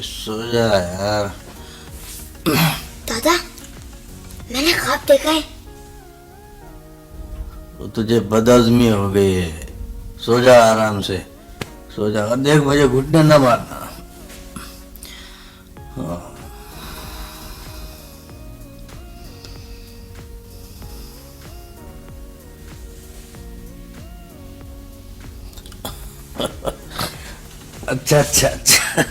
सो जा यार। दादा, मैंने ख्वाब देखा है। तो तुझे बदहजमी हो गई है, सो जा आराम से, सो जा। और देख मुझे घुटने न मारना। हाँ। अच्छा अच्छा अच्छा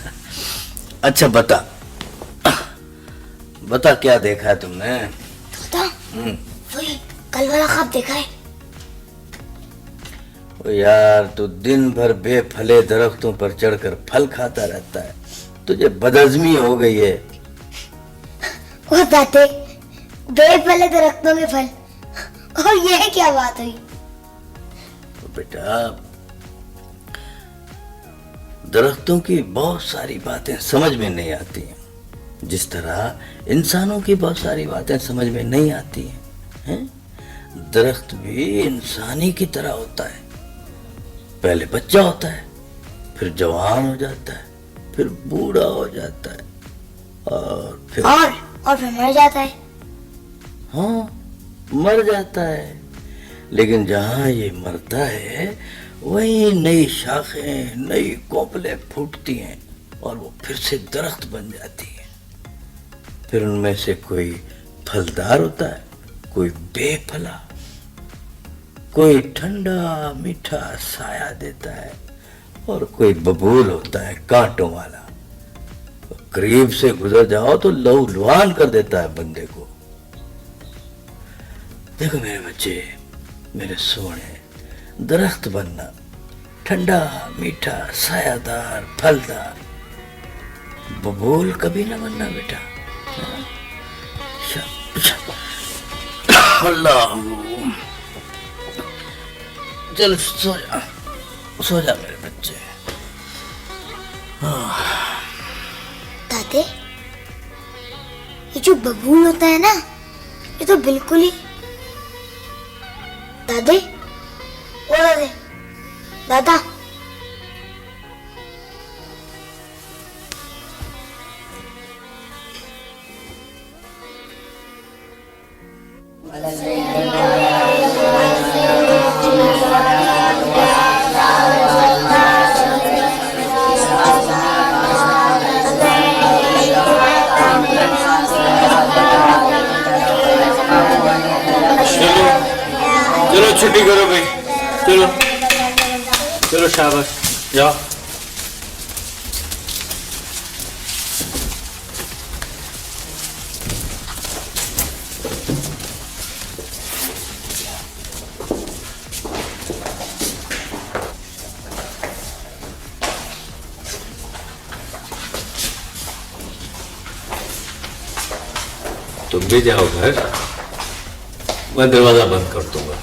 अच्छा, बता बता क्या देखा है तुमने? दादा, वही कल वाला ख्वाब देखा है। ओ यार, तू दिन भर बेफले दरख्तों पर चढ़कर फल खाता रहता है, तुझे बदहजमी हो गई है। वो दाते, बेफले दरख्तों के फल, और यह क्या बात हुई? तो बेटा, दरख्तों की बहुत सारी बातें समझ में नहीं आती हैं, जिस तरह इंसानों की बहुत सारी बातें समझ में नहीं आती हैं। दरख्त भी इंसानी की तरह होता है। पहले बच्चा होता है, फिर जवान हो जाता है, फिर बूढ़ा हो जाता है, और फिर मर जाता है। हाँ, मर जाता है। लेकिन जहां ये मरता है वहीं नई शाखें, नई कोपलें फूटती हैं और वो फिर से दरख्त बन जाती है। फिर उनमें से कोई फलदार होता है, कोई बेफला, कोई ठंडा मीठा साया देता है, और कोई बबूल होता है कांटों वाला। करीब से गुजर जाओ तो लहू लुहान कर देता है बंदे को। देखो मेरे बच्चे, मेरे सोने, दरख्त बनना, ठंडा मीठा सायादार फलदार, बबूल कभी ना बनना बेटा। अल्लाह, चल सो जा मेरे बच्चे। दादे, ये जो बबूल होता है ना, ये तो बिल्कुल ही दादे, ओ दादे, दादा, चलो छुट्टी करो भाई, चलो चलो, शाबाश, जाओ। तुम भी जाओ घर, मैं दरवाजा बंद कर दूंगा।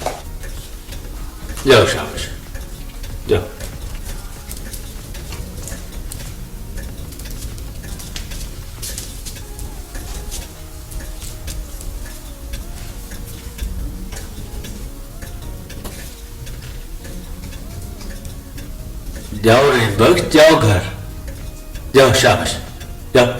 जाओ, शाबाश, जाओ। जाओ रे बख्श, जाओ घर, जाओ, शाबाश, जाओ।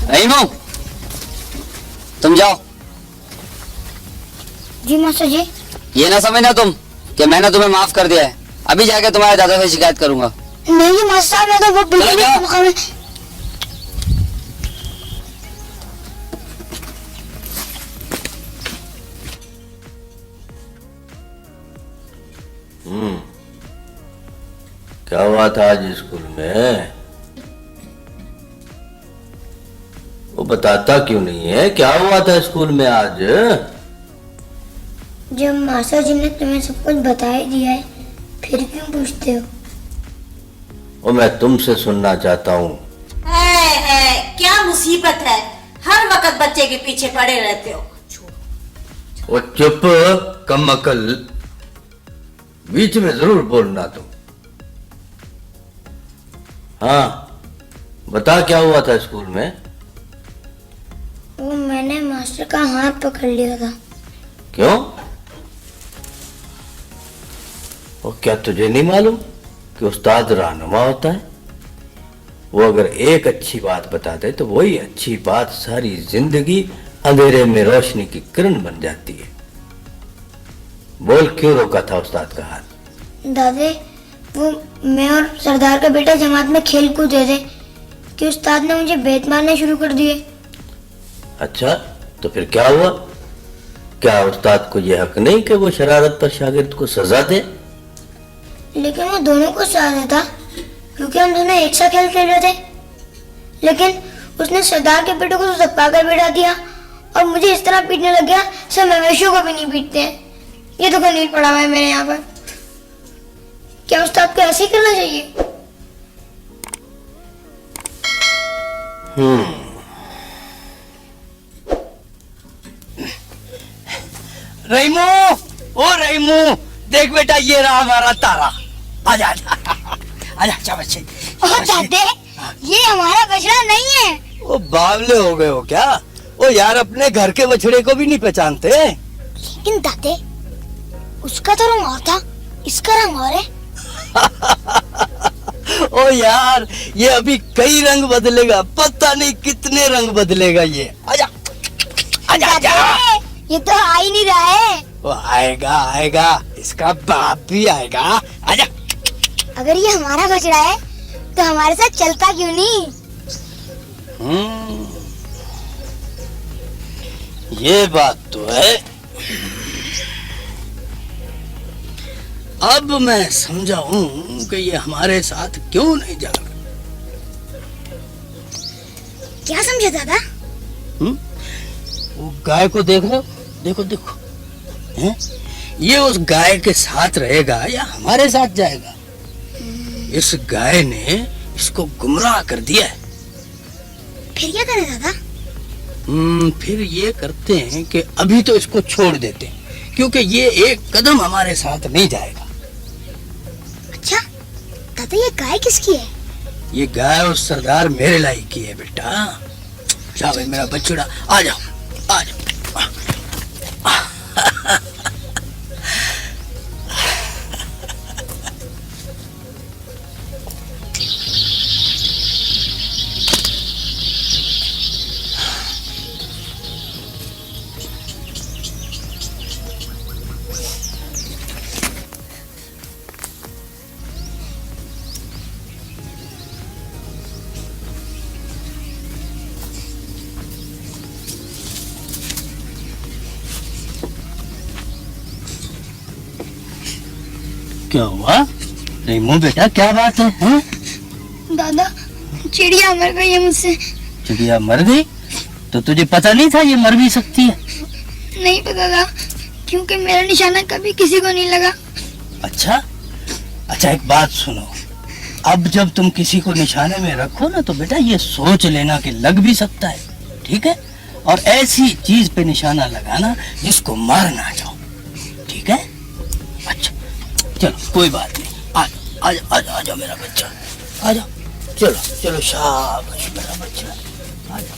रहीमो, तुम जाओ। जी मास्टर जी। ये ना समझना तुम कि मैंने तुम्हें माफ कर दिया है। अभी जाके तुम्हारे दादा से शिकायत करूंगा। नहीं मास्टर साहब, मैं तो वो बिल्कुल चलो मौका में। क्या हुआ था आज स्कूल में? वो बताता क्यों नहीं है? क्या हुआ था स्कूल में आज? जब मास्टर जी ने तुम्हें सब कुछ बता ही दिया है, फिर क्यों पूछते हो? वो मैं तुमसे सुनना चाहता हूँ। क्या मुसीबत है, हर वक्त बच्चे के पीछे पड़े रहते हो। वो चुप, कम अकल। बीच में जरूर बोलना तुम। हाँ, बता क्या हुआ था स्कूल में? वो मैंने मास्टर का हाथ पकड़ लिया था। क्यों? और क्या तुझे नहीं मालूम कि उस्ताद रहनुमा होता है? वो अगर एक अच्छी बात बता दे तो वही अच्छी बात सारी जिंदगी अंधेरे में रोशनी की किरण बन जाती है। बोल, क्यों रोका था उस्ताद का हाथ? दादी, वो मैं और सरदार का बेटा जमात में खेल कूद रहे थे कि उस्ताद ने मुझे बेत मारने शुरू कर दिए। अच्छा, तो फिर क्या हुआ? क्या उस्ताद को यह हक नहीं कि वो शरारत पर शागिर्द को सजा दे? लेकिन वो दोनों को सजा देता क्योंकि हम दोनों एक साथ खेल रहे थे। लेकिन उसने सरदार के बेटे को तो धक्का कर बैठा दिया और मुझे इस तरह पीटने लग गया, सब मवेशियों को भी नहीं पीटते हैं। ये तो खलील पड़ा हुआ है मेरे यहाँ पर। क्या उस्ताद को ऐसे ही करना चाहिए? रहीमू, ओ रहीमू, देख बेटा ये रहा हमारा तारा। आजा आजा आजा, अच्छा बच्चे। दादे, ये हमारा बछड़ा नहीं है। ओ बावले हो गए हो क्या? ओ यार, अपने घर के बछड़े को भी नहीं पहचानते? लेकिन दादे, उसका तो रंग और था, इसका रंग और है। ओ यार, ये अभी कई रंग बदलेगा, पता नहीं कितने रंग बदलेगा ये। आजा आजा आजा। ये तो आ ही नहीं रहा है। वो आएगा आएगा, इसका बाप भी आएगा। आजा। अगर ये हमारा बछड़ा है तो हमारे साथ चलता क्यों नहीं? ये बात तो है। अब मैं समझा हूं कि ये हमारे साथ क्यों नहीं जा रहा। क्या समझे दादा? वो गाय को देख रहे हो? देखो देखो, हैं? ये उस गाय के साथ रहेगा या हमारे साथ जाएगा? इस गाय ने इसको गुमराह कर दिया है। फिर क्या करें दादा? फिर ये करते हैं कि अभी तो इसको छोड़ देते हैं, क्योंकि ये एक कदम हमारे साथ नहीं जाएगा। अच्छा दादा, ये गाय किसकी है? ये गाय उस सरदार मेरे लाई की है बेटा। जा भाई मेरा बछड़ा, आ जाओ आ जाओ। क्या हुआ रेमो बेटा, क्या बात है, हैं? दादा, चिड़िया मर गई है मुझसे। चिड़िया मर गई? तो तुझे पता नहीं था ये मर भी सकती है? नहीं पता था, क्योंकि मेरा निशाना कभी किसी को नहीं लगा। अच्छा अच्छा, एक बात सुनो, अब जब तुम किसी को निशाने में रखो ना तो बेटा ये सोच लेना कि लग भी सकता है, ठीक है? और ऐसी चीज पे निशाना लगाना जिसको मार ना जाओ, ठीक है? अच्छा चलो कोई बात नहीं, आ जाओ मेरा बच्चा, आ जाओ। चलो चलो, शाबाश मेरा बच्चा, आ जाओ।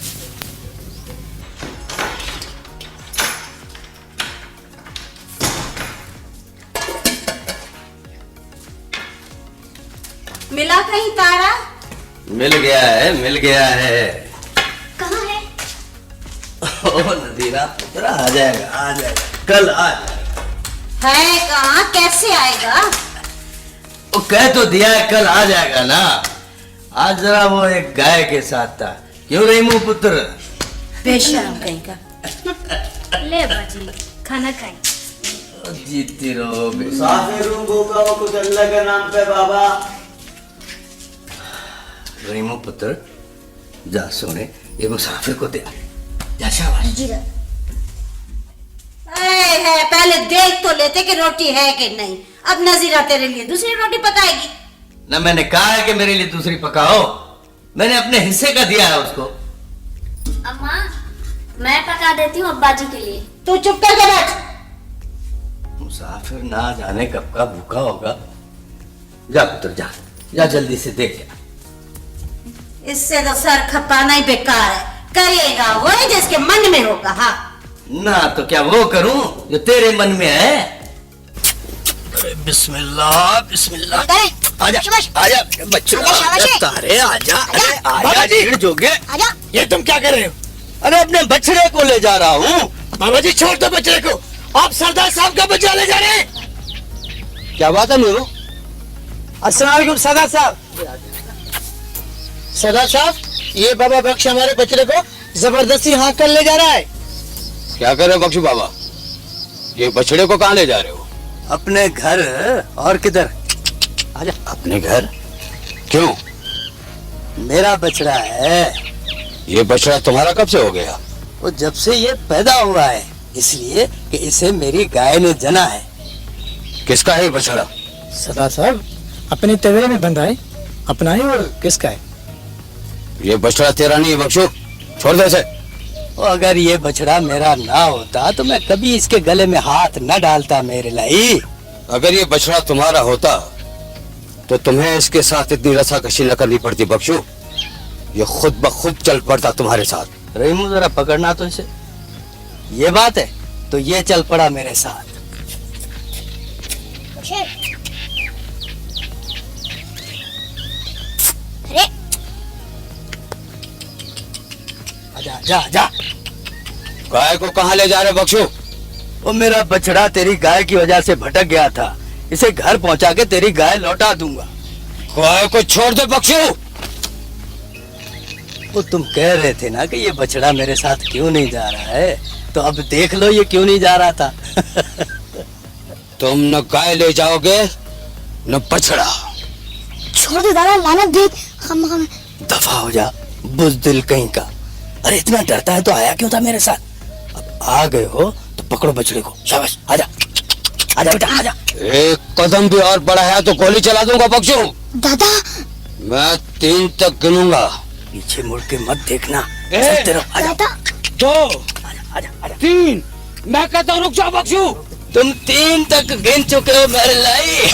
मिला कहीं तारा? मिल गया है, मिल गया है। कहाँ है? ओ नदीरा पुत्रा, आ जाएगा आ जाएगा, कल आ जाएगा। है कहाँ, कैसे आएगा? वो कह तो दिया है कल आ जाएगा ना। आज जरा वो एक गाय के साथ था, क्यों रेमू पुत्र? बेशरम कहीं का। ले बाजी, खाना खाई। जीती रहो बेटा। मुसाफिर होगा वो कुछ अल्लाह के नाम पे बाबा। रेमू पुत्र, जा सोने, ये मुसाफिर को दे, जा शाबाश। है पहले देख तो लेते कि रोटी है कि नहीं। अब नजीरा तेरे लिए दूसरी रोटी पकाएगी। ना मैंने कहा है कि मेरे लिए दूसरी पकाओ, मैंने अपने हिस्से का दिया है उसको। अम्मा, मैं पका देती हूँ अब्बा जी के लिए। तू चुप करके बैठ। मुसाफिर ना जाने कब का भूखा होगा। जा पुत्र जा, जा जल्दी से देख जा। इससे तो सर खपाना ही बेकार है। करेगा वही जिसके मन में होगा। हाँ ना तो क्या वो करूं जो तेरे मन में है। अरे बिस्मिल्लाह बिस्मिल्लाह। आजा आजा बच्चों, तारे आजा। अरे आजा जी जोगे, ये तुम क्या कर रहे हो? अरे अपने बछड़े को ले जा रहा हूँ। बाबा जी छोड़ दो बच्चे को, आप सरदार साहब का बच्चा ले जा रहे हैं। क्या बात है नूरू? अस्सलाम वालेकुम सरदार साहब। सरदार साहब, ये बाबा बख्श हमारे बच्चे को जबरदस्ती हाँक कर ले जा रहा है। क्या कर रहे हो बख्शू बाबा? ये बछड़े को कहाँ ले जा रहे हो? अपने घर। और किधर? आजा। अपने घर? क्यों? मेरा बछड़ा है। ये बछड़ा तुम्हारा कब से हो गया? वो जब से ये पैदा हुआ है, इसलिए कि इसे मेरी गाय ने जना है। किसका है ये बछड़ा? सरदार साहब, अपने तवेरे में बंधा है, अपना ही और किसका है? ये बछड़ा तेरा नहीं है बख्शू, छोड़ दे इसे। और अगर ये बछड़ा मेरा ना होता तो मैं कभी इसके गले में हाथ न डालता मेरे लाई। अगर ये बछड़ा तुम्हारा होता तो तुम्हें इसके साथ इतनी रस्साकशी न करनी पड़ती बख्शू। ये खुद ब खुद चल पड़ता तुम्हारे साथ। रहीमू जरा पकड़ना तो इसे। ये बात है तो ये चल पड़ा मेरे साथ। अरे आजा जा जा। गाय को कहाँ ले जा रहे बख्शू? वो मेरा बछड़ा तेरी गाय की वजह से भटक गया था, इसे घर पहुंचा के तेरी गाय लौटा दूंगा। गाय को छोड़ दे बख्शू। वो तुम कह रहे थे ना कि ये बछड़ा मेरे साथ क्यों नहीं जा रहा है, तो अब देख लो ये क्यों नहीं जा रहा था। तुम न गाय ले जाओगे न बछड़ा। छोड़ दे दादा, लानत दे। हम दफा हो जा बुज़दिल कहीं का। अरे इतना डरता है तो आया क्यों था मेरे साथ? अब आ गए हो तो पकड़ो बछड़े को। शाबाश, आजा आजा बेटा आजा। एक कदम भी और बढ़ाया तो गोली चला दूंगा बख्शू। दादा मैं 3 तक गिनूंगा। पीछे मुड़ के मत देखना। चलते रहो। आजा। दादा 2 आजा आजा आजा। 3 मैं कहता हूँ रुक जाओ बख्शू। तुम 3 तक गिन चुके हो मेरे लाई।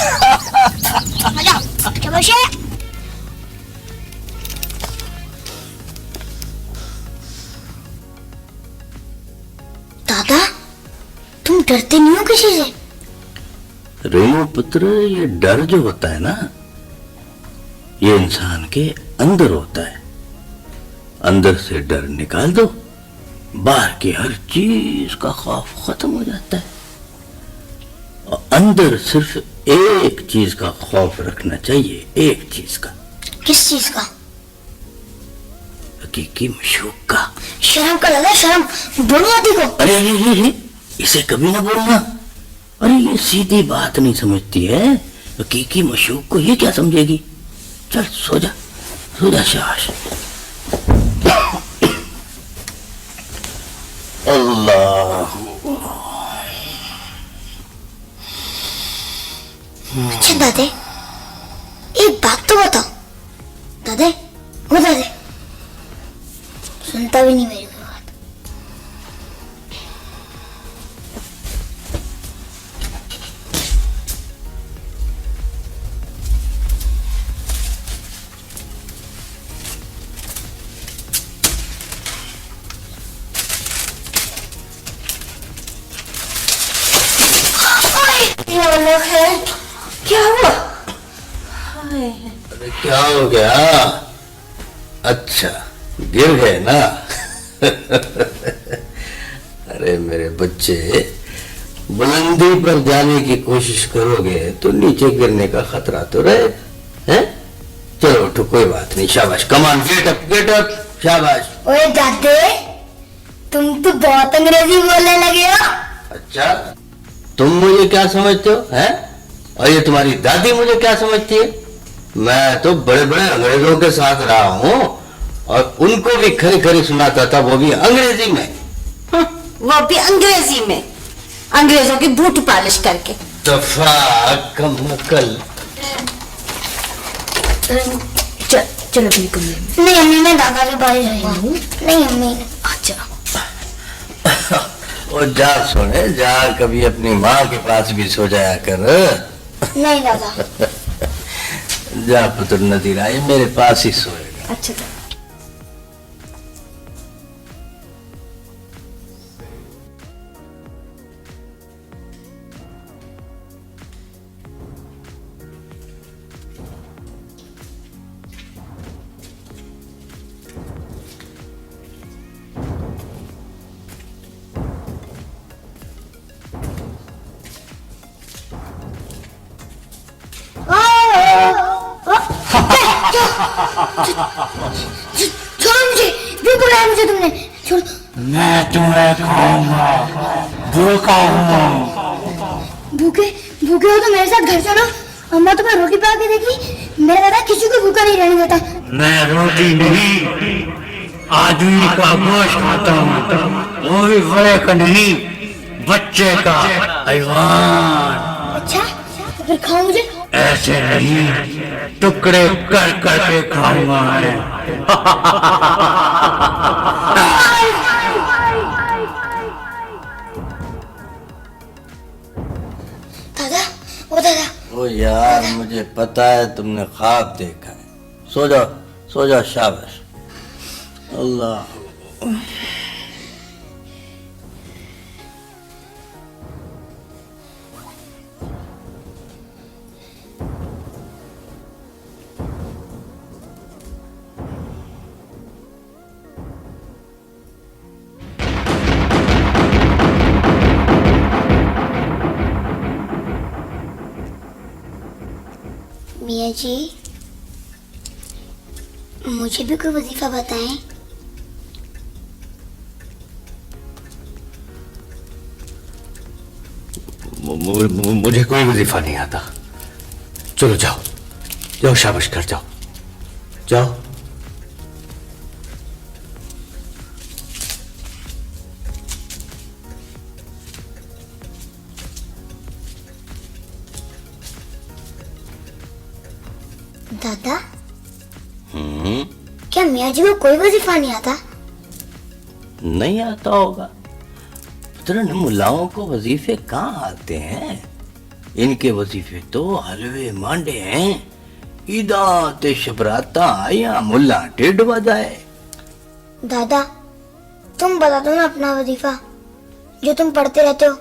आजा शाबाश। दादा तुम डरते नहीं हो किसी से? रेणु पुत्र, ये डर जो होता है ना, ये इंसान के अंदर होता है। अंदर से डर निकाल दो, बाहर की हर चीज का खौफ खत्म हो जाता है। और अंदर सिर्फ एक चीज का खौफ रखना चाहिए, एक चीज का। किस चीज का? हकीकी मशूक का। शर्म कर दादा, शर्म। बोलो आदि को। अरे इसे कभी ना बोलना। अरे ये सीधी बात नहीं समझती है। हकीकी मशूक को ये क्या समझेगी? चल सो जा, सो जा। शाबाश। अल्लाह। अच्छा दादे, एक बात तो बताओ। दादे वो दादे सुनता भी नहीं मेरी कोई बात। क्या हुआ? अरे क्या हो गया? अच्छा गिर गए ना। अरे मेरे बच्चे, बुलंदी पर जाने की कोशिश करोगे तो नीचे गिरने का खतरा तो रहे हैं। चलो उठो, कोई बात नहीं। शाबाश, कमान, गेट अप, शाबाश। ओए दादे, तुम तो बहुत अंग्रेजी बोलने लगे हो। अच्छा, तुम मुझे क्या समझते हो हैं? और ये तुम्हारी दादी मुझे क्या समझती है? मैं तो बड़े बड़े अंग्रेजों के साथ रहा हूँ और उनको भी खरी खरी सुनाता था, वो भी अंग्रेजी में। वो भी अंग्रेजी में, अंग्रेजों की बूट पालिश करके। दफा कम अकल। चलो अपने कमरे में। नहीं अम्मी, मैं दादा के पास रहेंगी। नहीं अम्मी। अच्छा और जा सोने जा, कभी अपनी माँ के पास भी सो जाया कर। नहीं दादा। जा पुत्र नदीरा, ये मेरे पास ही सोएगा। अच्छा दादा। छोड़ो मुझे, क्यों बुलाया मुझे तुमने? छोड़ो। मैं तुम्हें खाऊंगा, भूखा हूँ। भूखे भूखे हो तो मेरे साथ घर चलो। अम्मा तुम्हें रोटी पका के देगी। मेरा दादा किसी को भूखा नहीं रहने देता। मैं रोटी नहीं, आदमी का गोश्त खाता हूँ, वो भी बड़े का नहीं, बच्चे का, हैवान। अच्छा तो फिर खाओ मुझे। ऐसे नहीं, टुकड़े कर करके खाऊंगा मैं। दादा, ओ दादा। ओ यार, मुझे पता है तुमने ख्वाब देखा है। सो जाओ, सो जाओ, शाबाश। अल्लाह। मियाँ जी, मुझे भी कोई वजीफा बताएं। मुझे कोई वजीफा नहीं आता। चलो जाओ जाओ, शाबाश कर जाओ जाओ। दादा, क्या मियाँ जी को कोई वजीफा नहीं आता? नहीं आता होगा, पुत्र मुल्लाओं को वजीफे कहाँ आते हैं? इनके वजीफे तो हलवे मांडे हैं। ईदात शबराता या मुल्ला टेढ़ बजाए। दादा, तुम बता दो ना अपना वजीफा, जो तुम पढ़ते रहते हो।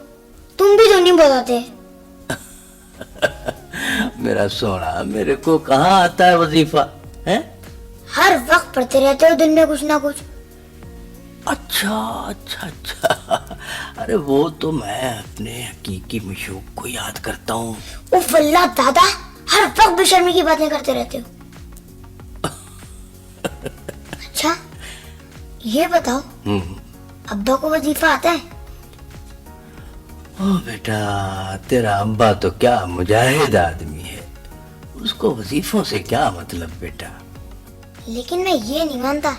तुम भी तो नहीं बताते। मेरा सोना, मेरे को कहाँ आता है वजीफा है? हर वक्त पढ़ते रहते हो, दिन में कुछ ना कुछ। अच्छा अच्छा अच्छा, अरे वो तो मैं अपने हकीकी मशूक को याद करता हूँ। उफ अल्लाह दादा, हर वक्त बेशर्मी की बातें करते रहते हो। अच्छा ये बताओ, अब्बा को वजीफा आता है? ओ बेटा, तेरा अब्बा तो क्या मुजाहिद आदमी है, उसको वजीफों से क्या मतलब बेटा। लेकिन मैं ये नहीं मानता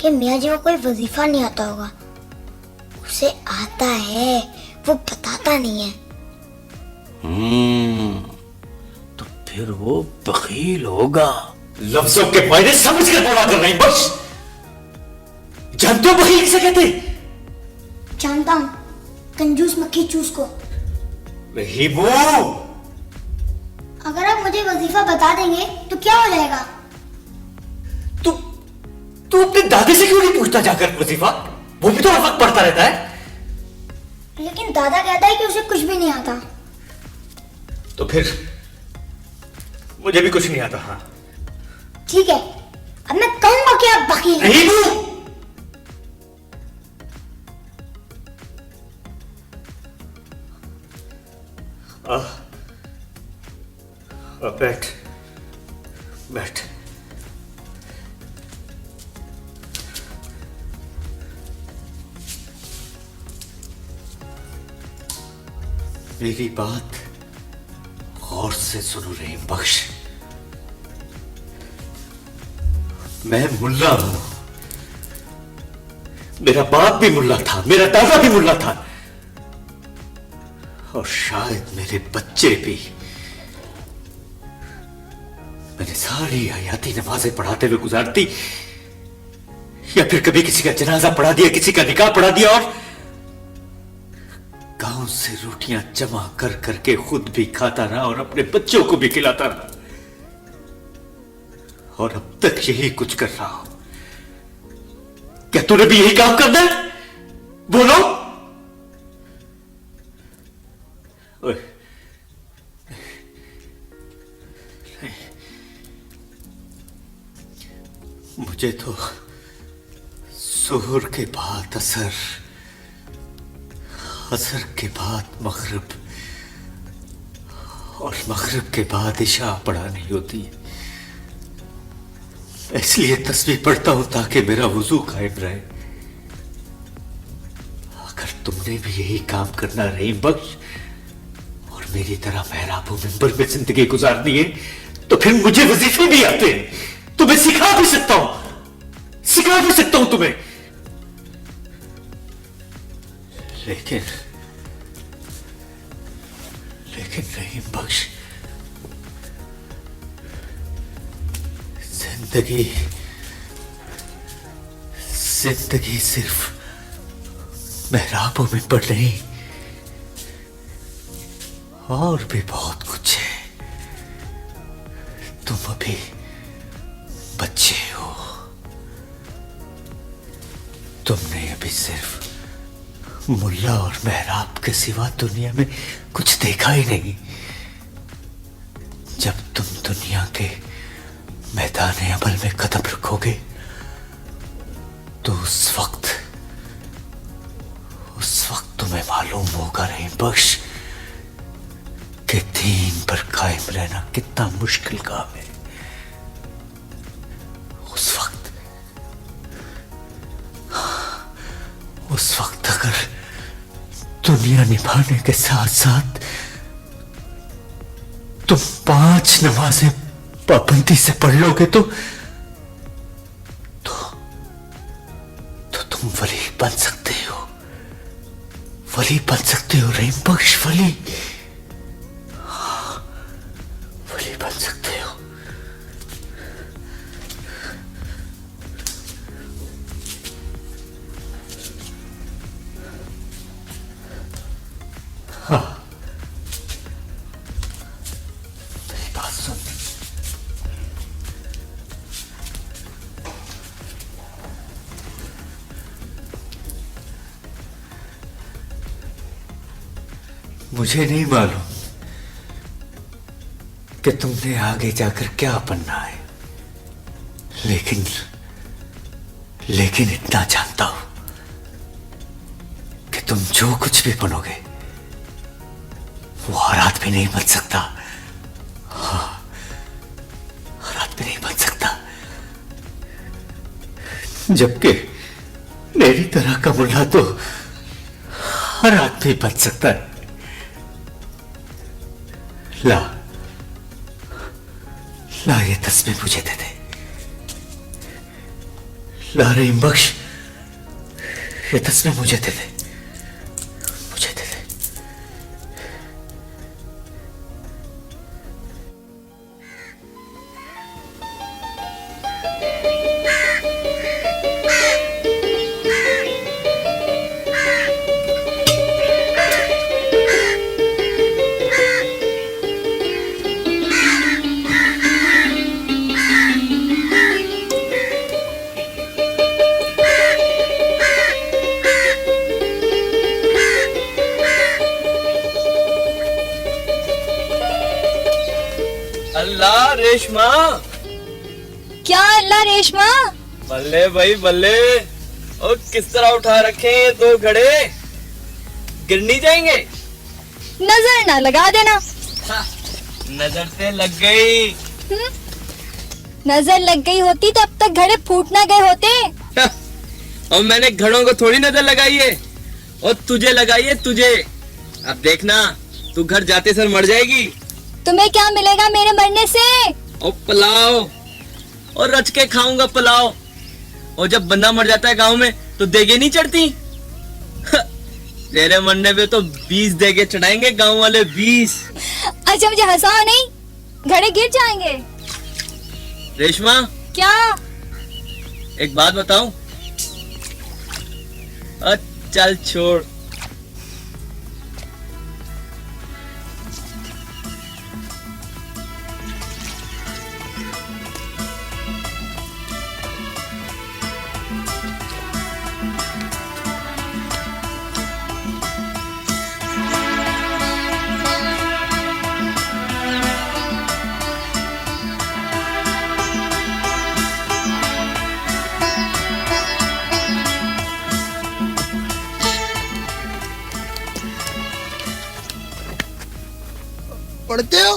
कि मियाँ जी को कोई वजीफा नहीं आता होगा। उसे आता है, वो बताता नहीं है। तो फिर वो बखील होगा। लफ्जों के फायदे समझ कर बोला कर रही, बस। जानते हो बखील किसे कहते? जानता हूँ, कंजूस मक्खी चूस को। रहीबू, अगर आप मुझे वजीफा बता देंगे तो क्या हो जाएगा? तू अपने दादी से क्यों नहीं पूछता जाकर वजीफा? वो भी तो हर वक्त पढ़ता रहता है। लेकिन दादा कहता है कि उसे कुछ भी नहीं आता। तो फिर मुझे भी कुछ नहीं आता। हाँ ठीक है, अब मैं कहूंगा कि आप बखील हैं। रहीबू, बैठ बैठ। मेरी बात गौर से सुनो रहीम बख्श। मैं मुल्ला हूं, मेरा बाप भी मुल्ला था, मेरा दादा भी मुल्ला था, और शायद मेरे बच्चे भी। मैंने सारी हयाती नमाजें पढ़ाते हुए गुजारती, या फिर कभी किसी का जनाजा पढ़ा दिया, किसी का निकाह पढ़ा दिया, रोटियां जमा कर करके खुद भी खाता रहा और अपने बच्चों को भी खिलाता रहा, और अब तक यही कुछ कर रहा हूं। क्या तूने भी यही काम करना है? बोलो। ओए, मुझे तो जोहर के बाद असर, असर के बाद मगरिब और मगरिब के बाद इशा पढ़ानी होती है। इसलिए तस्बीह पढ़ता हूं ताकि मेरा वुजू कायम रहे। अगर तुमने भी यही काम करना रहीम बख्श और मेरी तरह मेहराब मिंबर में जिंदगी गुजारनी है तो फिर मुझे वजीफे भी आते हैं। तुम्हें सिखा भी सकता हूं, सिखा भी सकता हूं तुम्हें। लेकिन रहीम बख्श, जिंदगी सिर्फ मेहराबों में पड़ नहीं, और भी बहुत कुछ है। तुम अभी बच्चे हो, तुमने अभी सिर्फ मुल्ला और मेहराब के सिवा दुनिया में कुछ देखा ही नहीं। जब तुम दुनिया के मैदान अमल में कदम रखोगे तो उस वक्त तुम्हें मालूम होगा रहीम बख्श कि दीन पर कायम रहना कितना मुश्किल काम है। उस वक्त अगर दुनिया निभाने के साथ साथ तुम 5 नमाजें पाबंदी से पढ़ लोगे तो तुम वली बन सकते हो, वली बन सकते हो रहीम बख्श, वली बन सकते हो। हाँ, मेरी बात सुन। मुझे नहीं मालूम कि तुमने आगे जाकर क्या बनना है, लेकिन इतना जानता हूं कि तुम जो कुछ भी बनोगे वो हालात भी नहीं बन सकता। हाँ, हालात भी नहीं बन सकता, जबकि मेरी तरह का मुल्ला तो हालात भी बन सकता है। ला ये तस्वीर मुझे दे दे। ला रहीम बख्श, ये तस्वीर मुझे दे दे, मुझे दे दे। अल्लाह रेशमा, क्या अल्लाह रेशमा? बल्ले भाई बल्ले, और किस तरह उठा रखे हैं ये 2 घड़े, गिर नहीं जाएंगे? नजर ना लगा देना। नजर से लग गई। नजर लग गई होती तो अब तक घड़े फूट ना गए होते। और मैंने घड़ों को थोड़ी नजर लगाई है, और तुझे लगाई है तुझे। अब देखना तू घर जाते सर मर जाएगी। तुम्हें क्या मिलेगा मेरे मरने से? और पुलाव, और रच के खाऊंगा पुलाव। और जब बंदा मर जाता है गांव में तो देगे नहीं चढ़ती। तेरे मरने पे तो 20 देगे चढ़ाएंगे गांव वाले, 20। अच्छा मुझे हंसाओ नहीं, घड़े गिर जाएंगे। रेशमा, क्या? एक बात बताऊं? चल छोड़, पढ़ते हो?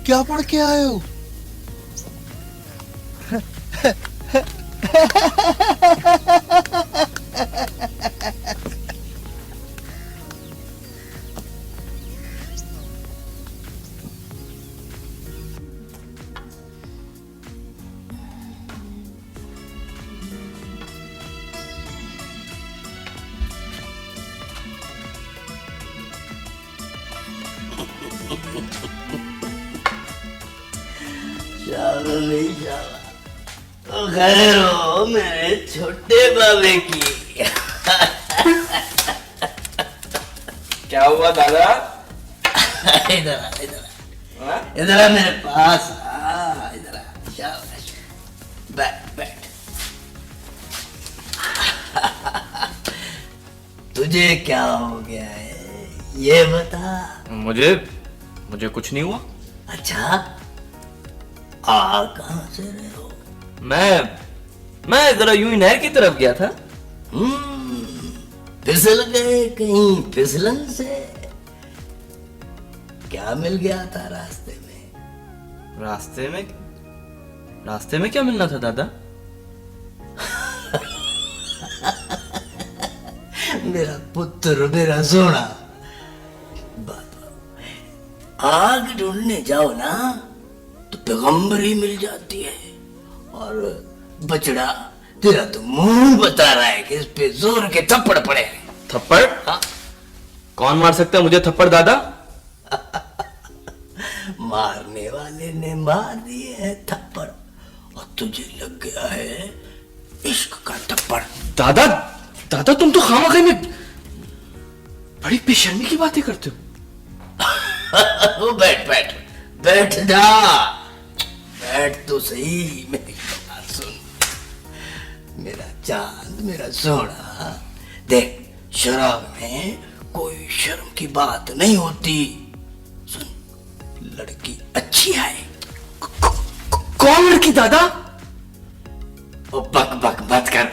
क्या पढ़ के आए हो? चलो नहीं चला तो खैर हो मेरे छोटे बाबे की। क्या हुआ दादा? इधर आ, इधर आ मेरे पास आ, इधर आ, शाबाश, बैठ बैठ। तुझे क्या हो गया है ये बता। मुझे कुछ नहीं हुआ। अच्छा, आ कहां से रहे हो? मैं जरा यूं ही नहर की तरफ गया था। फिसल गए कहीं फिसलन से? क्या मिल गया था रास्ते में? रास्ते में क्या मिलना था दादा? मेरा पुत्र, मेरा सोना, आग ढूंढने जाओ ना तो पैगंबरी मिल जाती है। और बचड़ा तेरा तो मुंह बता रहा है कि इस पे जोर के थप्पड़ पड़े। थप्पड़? हाँ? कौन मार सकता है मुझे थप्पड़ दादा? मारने वाले ने मार दिए हैं थप्पड़ और तुझे लग गया है इश्क का थप्पड़। दादा तुम तो खामखा में बड़ी बेशर्मी की बातें करते हो। बैठ बैठ बैठ जा, बैठ तो सही। मेरी बात सुन मेरा चांद, मेरा सोना, देख शराब में कोई शर्म की बात नहीं होती। सुन, लड़की अच्छी है। कौन लड़की दादा? ओ बक बक मत कर,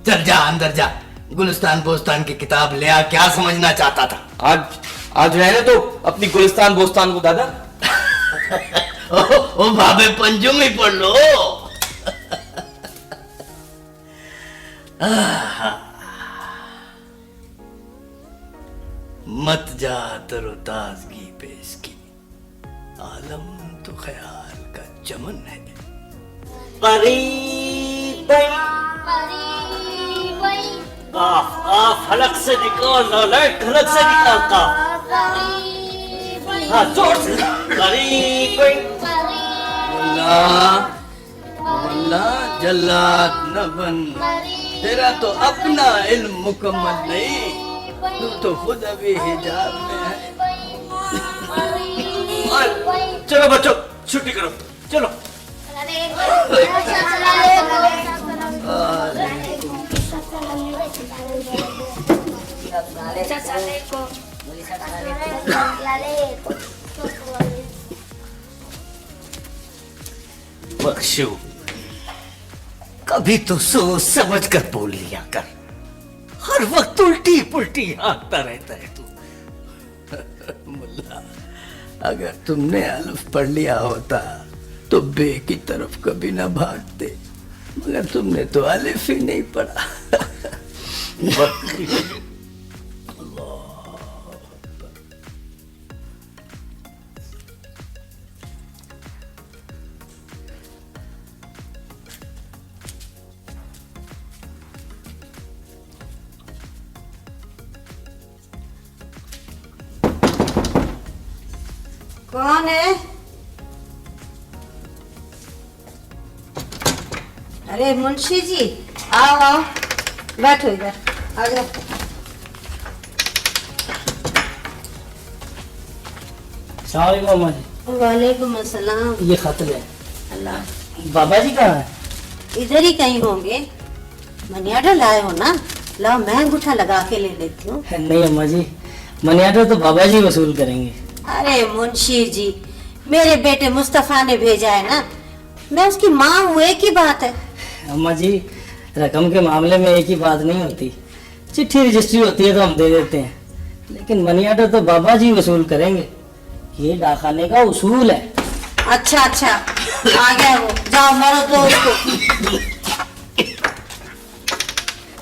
चल जा अंदर जा, गुलिस्तान बोस्तान की किताब ले आ। क्या समझना चाहता था? आज रहने तो अपनी गुलिस्तान बोस्तान को दादा। ओ भाभे पंजुम ही पढ़ लो। मत जा तरोताजगी पे इसकी, आलम तो ख्याल का चमन है। फलक से निकाल, नालायक फलक से निकाल का। हाँ जोर से। मुल्ला जल्लाद न बन, तेरा तो अपना इल्म मुकम्मल नहीं, तू तो खुद अभी हिजाब में है। चलो बच्चों छुट्टी करो, चलो। बख्शू, कभी तो सोच समझ कर बोल लिया कर, हर वक्त उल्टी पुल्टी हाँकता रहता है तू। मुल्ला, अगर तुमने अल्फ पढ़ लिया होता तो बे की तरफ कभी ना भागते, मगर तुमने तो अलिफ ही नहीं पढ़ा। कौन है? अरे मुंशी जी, आओ आओ, बैठो इधर, आ जाओ। मामा जी। वालेकुम अस्सलाम। ये खत ले। अल्लाह। बाबा जी कहाँ है? इधर ही कहीं होंगे। मनियाडा लाए हो ना? लाओ मैं अंगूठा लगा के ले लेती हूँ। नहीं अम्मा जी, मनियाडा तो बाबा जी वसूल करेंगे। अरे मुंशी जी, मेरे बेटे मुस्तफा ने भेजा है ना, मैं उसकी माँ हूँ, एक ही बात है। अम्मा जी, रकम के मामले में एक ही बात नहीं होती, चिट्ठी रजिस्ट्री होती है तो हम दे देते हैं, लेकिन मनी ऑर्डर तो बाबा जी वसूल करेंगे, ये डाकखाने का उसूल है। अच्छा अच्छा, आ गया वो, जाओ मारो तो उसको।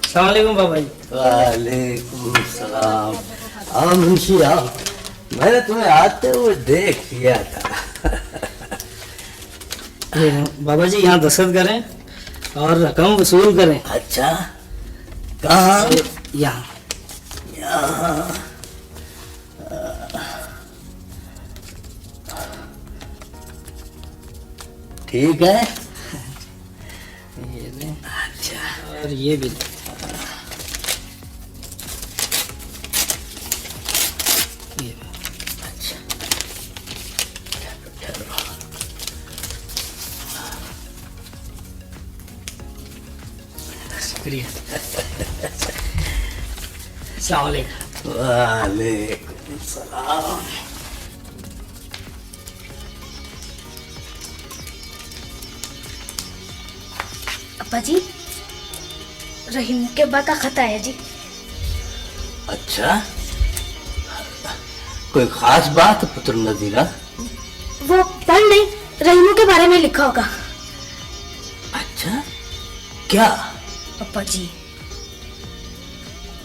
सलाम बाबा जी। वालेकुम सलाम। हाँ मुंशी आओ, मैंने तुम्हें आते हुए देख लिया था। ये बाबा जी यहाँ दस्तखत करें और रकम वसूल करें। अच्छा, कहाँ? यहाँ। यहाँ। ठीक है। ये ले, अच्छा, और ये भी ले। ये ले। अच्छा, शुक्रिया। अस्सलाम वालेकुम। वालेकुम सलाम। अब्बा जी, रहीम के अब्बा का खत आया जी। अच्छा, कोई खास बात पुत्र नजीरा? वो पढ़ नहीं, रहीमों के बारे में लिखा होगा। अच्छा, क्या? अब्बा जी,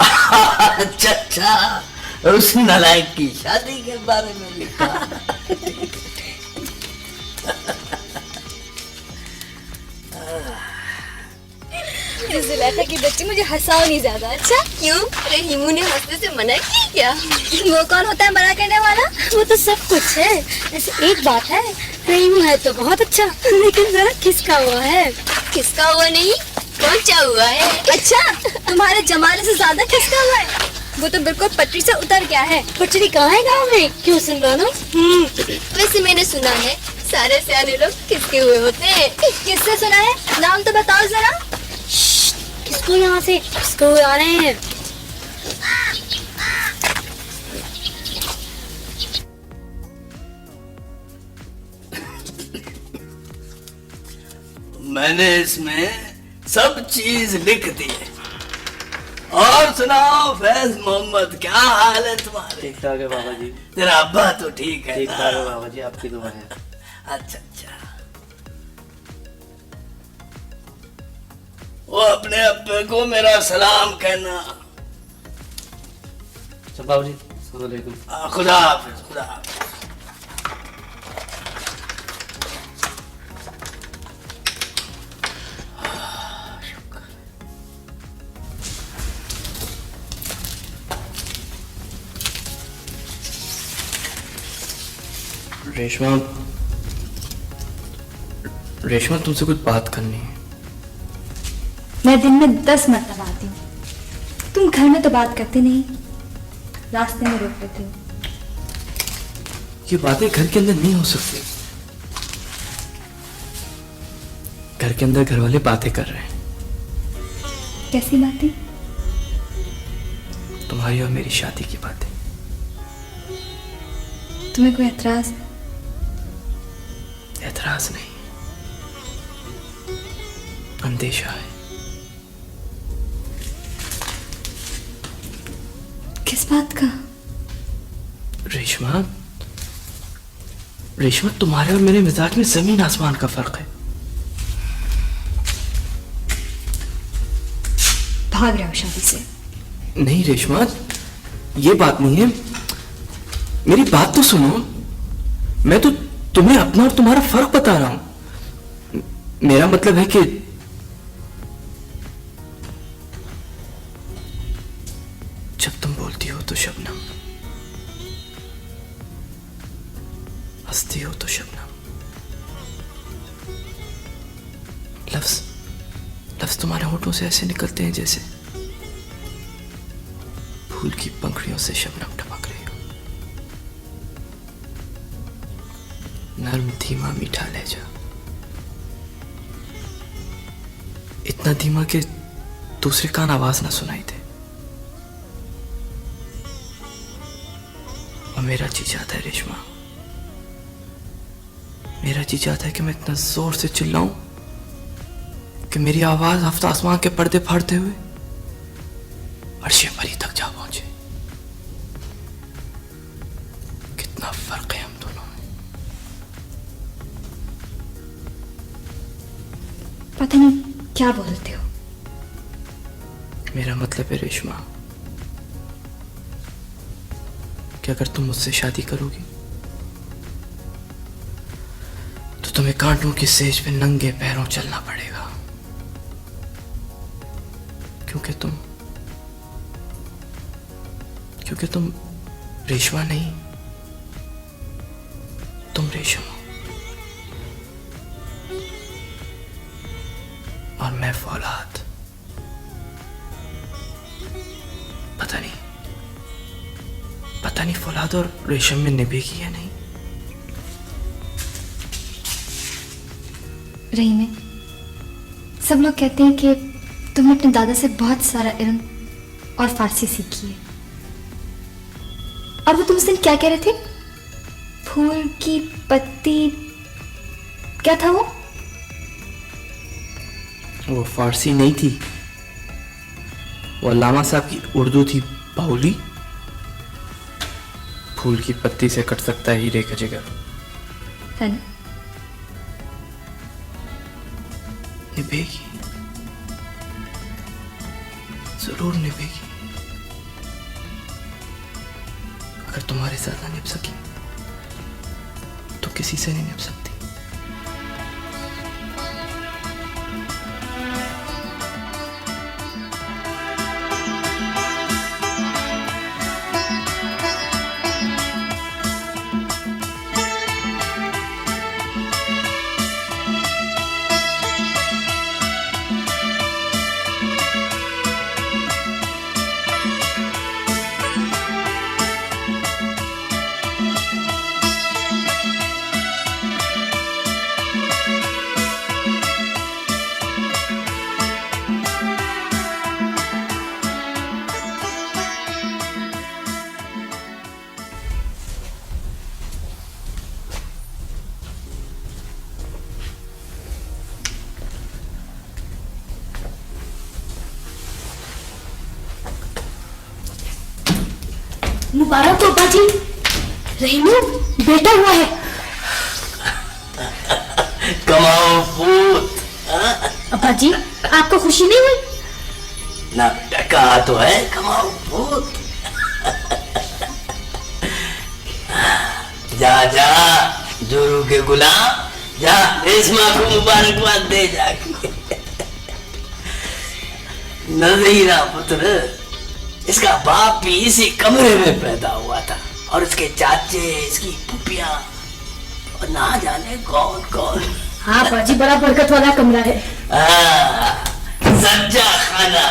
अच्छा अच्छा, उस नालायक की शादी के बारे में लिखा। जुलेखा की बच्ची मुझे हंसाओ नहीं ज्यादा। अच्छा क्यों? रहीमू ने हंसने से मना किया क्या? वो कौन होता है मना करने वाला? वो तो सब कुछ है। ऐसे एक बात है, रहीमू है तो बहुत अच्छा, लेकिन जरा खिसका हुआ है। खिसका हुआ नहीं, पहुंचा हुआ है। अच्छा, तुम्हारे जमाने से ज्यादा खिसका हुआ है। वो तो बिल्कुल पटरी से उतर गया है। पटरी कहाँ है गाँव में? क्यों सिमरानो? वैसे मैंने सुना है सारे सियाने लोग खिसके हुए होते हैं। किससे सुना है? नाम तो बताओ जरा। किसको यहाँ से किसको आ रहे हैं? मैंने इसमें सब चीज लिख दी है। और सुनाओ फैज मोहम्मद, क्या हाल है तुम्हारे? ठीक ठाक है बाबा जी। तेरा अब्बा तो ठीक है? ठीक ठाक है बाबा जी, आपकी दुआ है। अच्छा अच्छा, वो अपने अब्बे को मेरा सलाम कहना। अच्छा बाबा जी, अस्सलाम वालेकुम। खुदा हाफिज, खुदा हाफिज। रेशमा, रेशमा तुमसे कुछ बात करनी है। मैं दिन में 10 मरतबा आती हूँ। तुम घर में तो बात करते नहीं, रास्ते में रोक लेते हो। ये बातें घर के अंदर नहीं हो सकती। घर के अंदर घर वाले बातें कर रहे हैं, कैसी बातें? तुम्हारी और मेरी शादी की बातें। तुम्हें कोई एतराज है? एतराज नहीं, अंदेशा है। किस बात का? रेशमा, रेशमा तुम्हारे और मेरे मिजाज में जमीन आसमान का फर्क है। भाग रहे हो शादी से? नहीं रेशमा, ये बात नहीं है, मेरी बात तो सुनो। मैं तो तुम्हें अपना और तुम्हारा फर्क बता रहा हूं। मेरा मतलब है कि जब तुम बोलती हो तो शबनम, हंसती हो तो शबनम, लफ्ज लफ्ज तुम्हारे होठों से ऐसे निकलते हैं जैसे फूल की पंखुड़ियों से शबनम टपक रही हो। नर्म धीमा मीठा लहजा, इतना धीमा कि दूसरे कान आवाज ना सुनाई दे। और मेरा जी चाहता है रेशमा, मेरा जी चाहता है कि मैं इतना जोर से चिल्लाऊं कि मेरी आवाज हफ्ता आसमान के पर्दे फाड़ते हुए अर्शे परी तक जा पहुंचे। पता नहीं क्या बोलते हो। मेरा मतलब है रेशमा कि अगर तुम मुझसे शादी करोगी तो तुम्हें कांटों की सेज पे नंगे पैरों चलना पड़ेगा, क्योंकि तुम रेशमा नहीं, तुम रेशम हो और मैं फौलाद। पता नहीं फौलाद और रेशम में निभेगी या नहीं। रहीम, सब लोग कहते हैं कि तुमने अपने दादा से बहुत सारा इल्म और फारसी सीखी है। और वो तुम उस दिन क्या कह रहे थे? फूल की पत्ती, क्या था वो? वो फारसी नहीं थी, वो अल्लामा साहब की उर्दू थी, बाउली। फूल की पत्ती से कट सकता है हीरे का जिगर। है ना? निभेगी, जरूर निभेगी। अगर तुम्हारे साथ ना निभ सकी तो किसी से नहीं निभ सकती। मुबारक हो बाजी, रहीमू बेटा हुआ है। कमाओ पूत। अब्बा जी, आपको खुशी नहीं हुई? ना बेटा, कहा तो है कमाओ पूत। जा जा जोरू के गुलाम, जा रेशमा को मुबारकबाद दे जाके। नजीरा पुत्र, इसका बाप भी इसी कमरे में पैदा हुआ था और इसके चाचे, इसकी पुपिया और ना जाने कौन कौन। हाँ बाजी, बड़ा बरकत वाला कमरा है। सज्जा खाना।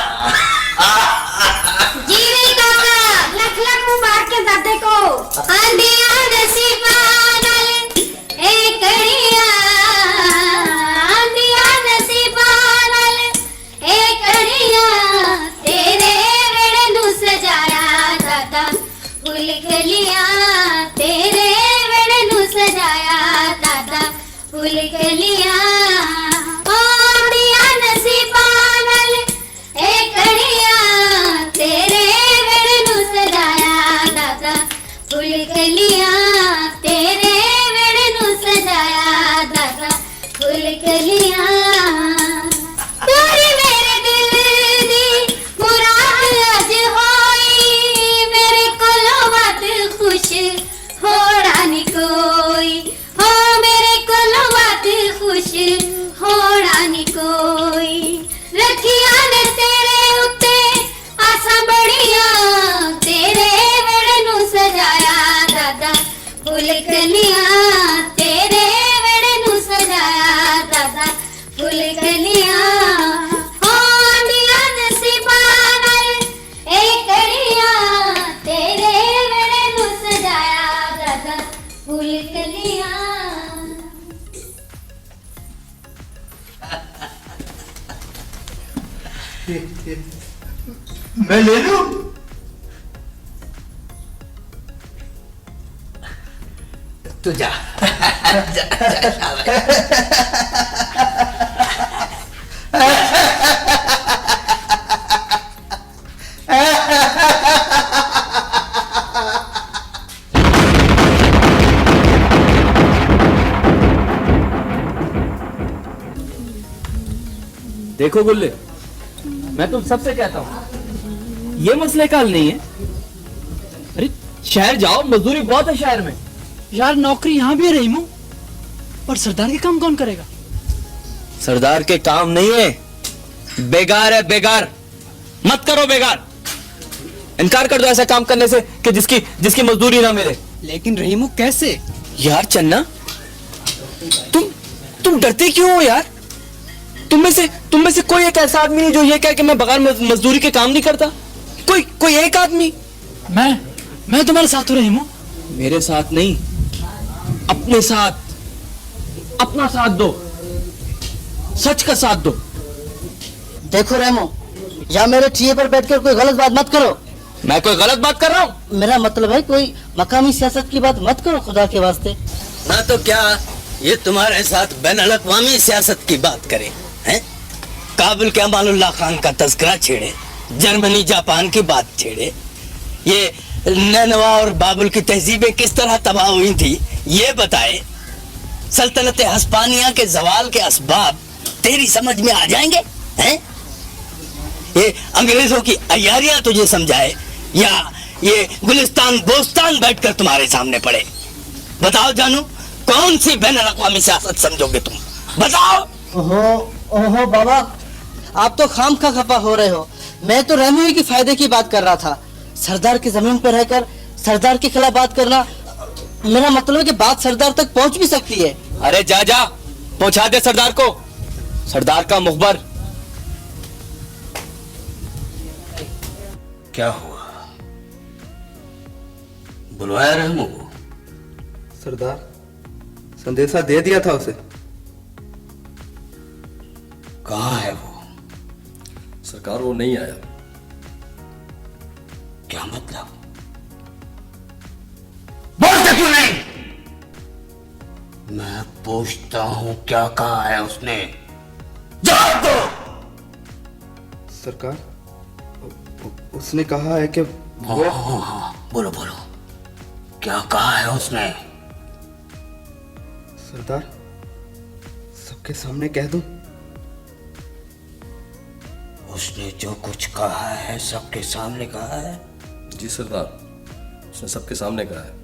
जीवे काका, लख लख मुबारक के दादे को। आंधिया नसीबा नाले ए कड़िया, आंधिया नसीबा नाले ए कड़िया, तेरे वेड़े नु सजाया दादा फूल कलियां, तेरे वेड़े नु सजाया दादा फूल कलियां। आंधिया नसीबा नाले ए कड़िया, तेरे वेड़े नु सजाया दादा फूल कलियां, तेरे वेड़े नु सजाया दादा फूल कलियां। पूरी मेरे दिल दी मुराद अज होई, मेरे कोलो बात खुश होड़ा नी कोई, हो मेरे कोलो बात खुश होड़ा नी कोई। रखिया ने तेरे उत्ते आसा बड़िया, तेरे वेड़े नु सजाया दादा फूल कलियां, तेरे वेड़े नु सजाया दादा फूल कलियां। आंधिया नसीबा नाले ए कड़िया, तेरे वेड़े नु सजाया दादा फूल कलियां। मैं ले लूं? तू जा। देखो गुल्ले, मैं तुम सबसे कहता हूँ ये मसले का हल नहीं है। अरे शहर जाओ, मजदूरी बहुत है शहर में। यार नौकरी यहाँ भी है रहीमू, और सरदार के काम कौन करेगा? सरदार के काम नहीं है, बेगार है बेगार। मत करो बेगार, इनकार कर दो ऐसा काम करने से कि जिसकी मजदूरी ना मिले। लेकिन रहीमू कैसे? यार चन्ना, तुम डरते क्यों हो यार? तुम में से कोई एक ऐसा आदमी नहीं जो ये कहे कि मैं बगैर मजदूरी के काम नहीं करता? कोई एक आदमी? मैं तुम्हारे साथ हूं रहीमू। मेरे साथ नहीं, अपने साथ, अपना साथ दो, सच का साथ दो। देखो रेमो, या मेरे ठिये पर बैठकर कोई गलत बात मत करो। मैं कोई गलत बात कर रहा हूँ? मेरा मतलब है कोई मकामी सियासत की बात मत करो खुदा के वास्ते। ना तो क्या ये तुम्हारे साथ बैनुल-अक़वामी सियासत की बात करे हैं? काबुल के अमानुल्लाह खान का तज़किरा छेड़े, जर्मनी जापान की बात छेड़े, ये नैनवा और बाबुल की तहजीबें किस तरह तबाह हुई थी ये बताए, सल्तनत हस्पानिया के जवाल के असबाब तेरी समझ में आ जाएंगे हैं? ये अंग्रेजों की अय्यारियां तुझे समझाए, या ये गुलिस्तान बोस्तान बैठकर तुम्हारे सामने पड़े? बताओ जानू, कौन सी बैनुल-अक़वामी सियासत समझोगे तुम? बताओ। ओहो बाबा, आप तो खाम खा खफा हो रहे हो। मैं तो रहमू ही के फायदे की बात कर रहा था। सरदार की जमीन पर रहकर सरदार के खिलाफ बात करना, मेरा मतलब है कि बात सरदार तक पहुंच भी सकती है। अरे जा पहुंचा दे सरदार को, सरदार का मुखबर। क्या हुआ? बुलवाया रहमू को? सरदार, संदेशा दे दिया था उसे। कहाँ है वो? सरकार वो नहीं आया। क्या मतलब? बोलते क्यों नहीं? मैं पूछता हूं क्या कहा है उसने, जवाब दो। सरकार, उसने कहा है कि वो... हाँ, बोलो क्या कहा है उसने? सरदार, सबके सामने कह दूं? उसने जो कुछ कहा है सबके सामने कहा है? जी सरदार, उसने सबके सामने कहा है।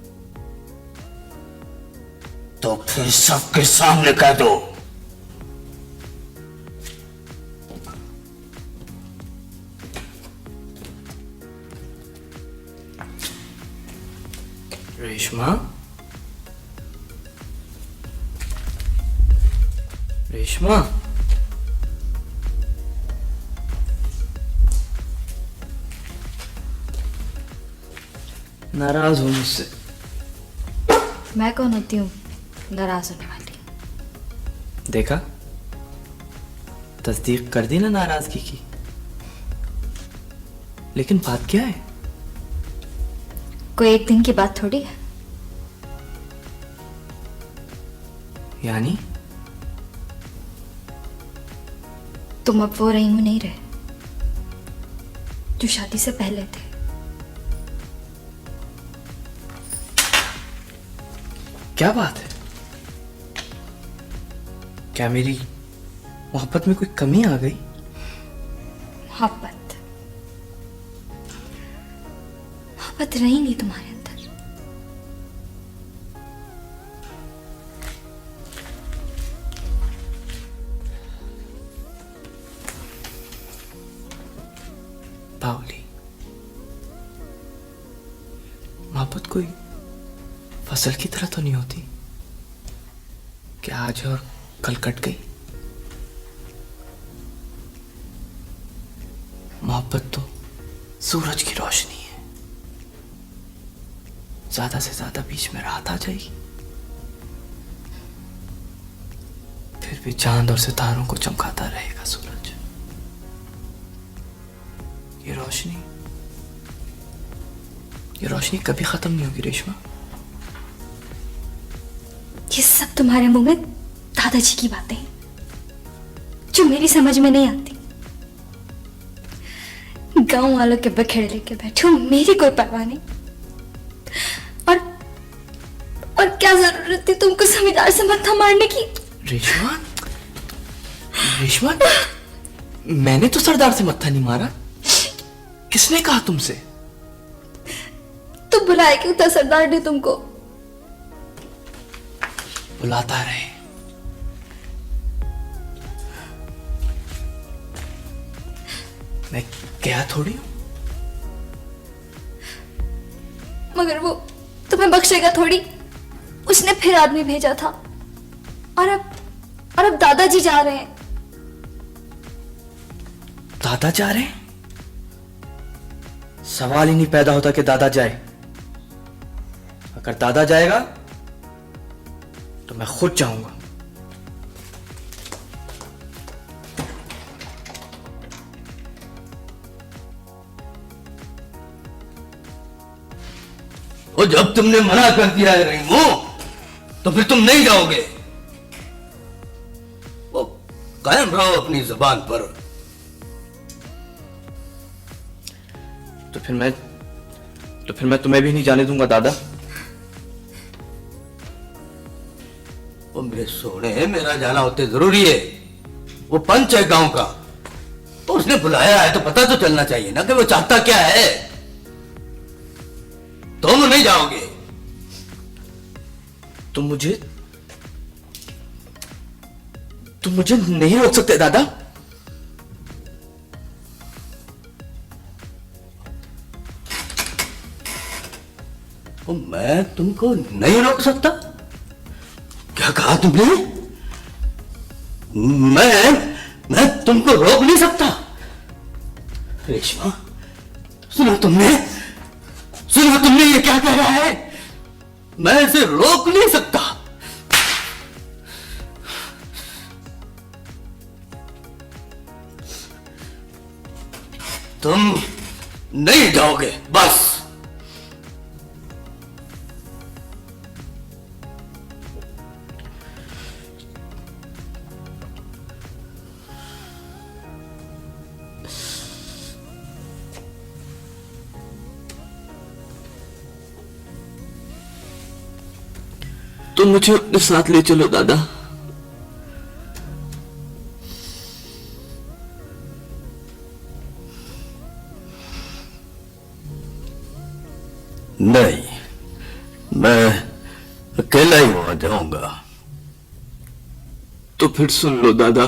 तो फिर सबके सामने कह दो। रेशमा, रेशमा, नाराज हो मुझसे? मैं कौन होती हूँ नाराज होने वाली? देखा, तस्दीक कर दी ना नाराजगी की। लेकिन बात क्या है? कोई एक दिन की बात थोड़ी है। यानी तुम अब वो रहीमू नहीं रहे जो शादी से पहले थे। क्या बात है? क्या मेरी मोहब्बत में कोई कमी आ गई? मोहब्बत रही नहीं तुम्हारे अंदर। बावली, मोहब्बत कोई फसल की तरह तो नहीं होती कि आज और कल कट गई। मोहब्बत तो सूरज की रोशनी है, ज्यादा से ज्यादा बीच में रात आ जाएगी, फिर भी चांद और सितारों को चमकाता रहेगा सूरज। ये रोशनी कभी खत्म नहीं होगी रेशमा। ये सब तुम्हारे मुंह में दादाजी की बातें जो मेरी समझ में नहीं आती। गांव वालों के बखेड़े लेके बैठे हो, मेरी कोई परवाह नहीं। और क्या जरूरत थी तुमको जमींदार से मत्था मारने की? रेशमा, मैंने तो सरदार से मत्था नहीं मारा। किसने कहा तुमसे? तो बुलाया क्यों था सरदार ने तुमको? बुलाता रहे। मैं क्या थोड़ी हूं? मगर वो तुम्हें बख्शेगा थोड़ी। उसने फिर आदमी भेजा था और अब दादाजी जा रहे हैं। दादा जा रहे हैं? सवाल ही नहीं पैदा होता कि दादा जाए। अगर दादा जाएगा तो मैं खुद जाऊंगा। और जब तुमने मना कर दिया है रहीमो, तो फिर तुम नहीं जाओगे। वो कायम रहो अपनी जुबान पर। तो फिर मैं तुम्हें भी नहीं जाने दूंगा दादा। वो मेरे सोने, मेरा जाना होते जरूरी है। वो पंच है गांव का, तो उसने बुलाया है तो पता तो चलना चाहिए ना कि वो चाहता क्या है। तुम नहीं जाओगे। तुम मुझे नहीं रोक सकते दादा। तो मैं तुमको नहीं रोक सकता? क्या कहा तुमने? मैं तुमको रोक नहीं सकता? रेशमा, सुना तुमने ये क्या कह रहा है? मैं इसे रोक नहीं सकता। तुम नहीं जाओगे बस। तुम मुझे अपने साथ ले चलो दादा। नहीं, मैं अकेला ही वहां जाऊंगा। तो फिर सुन लो दादा,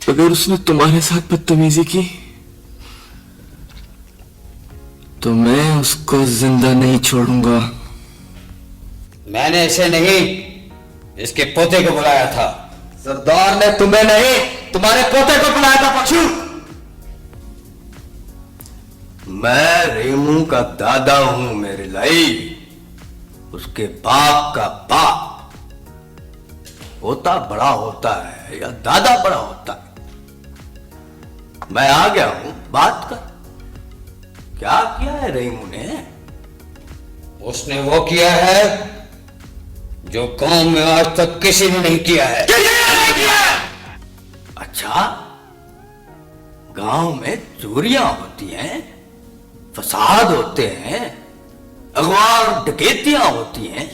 अगर उसने तुम्हारे साथ बदतमीजी की तो मैं उसको जिंदा नहीं छोड़ूंगा। मैंने इसे नहीं, इसके पोते को बुलाया था। सरदार ने तुम्हें नहीं, तुम्हारे पोते को बुलाया था पक्षु। मैं रेमू का दादा हूं मेरे लाई, उसके बाप का बाप। पोता बड़ा होता है या दादा बड़ा होता है? मैं आ गया हूं, बात कर। क्या किया है रेमू ने? उसने वो किया है जो गांव में आज तक किसी ने नहीं किया है। अच्छा, गांव में चोरियां होती हैं, फसाद होते हैं, अगवा और डकैतियां होती हैं,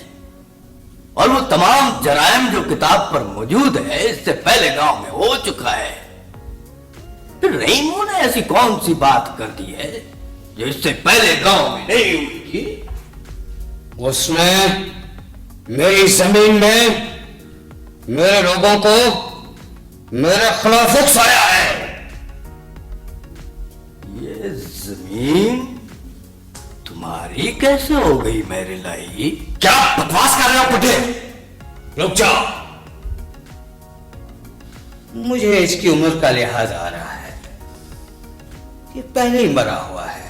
और वो तमाम जराइम जो किताब पर मौजूद है इससे पहले गांव में हो चुका है। फिर रहीमू ने ऐसी कौन सी बात कर दी है जो इससे पहले गांव में नहीं हुई थी? उसने मेरी जमीन में मेरे लोगों को मेरे खिलाफ उकसाया है। ये जमीन तुम्हारी कैसे हो गई मेरे लाई? क्या बकवास कर रहे हो बुढ़े? रुक जाओ। मुझे इसकी उम्र का लिहाज आ रहा है। ये पहले ही मरा हुआ है।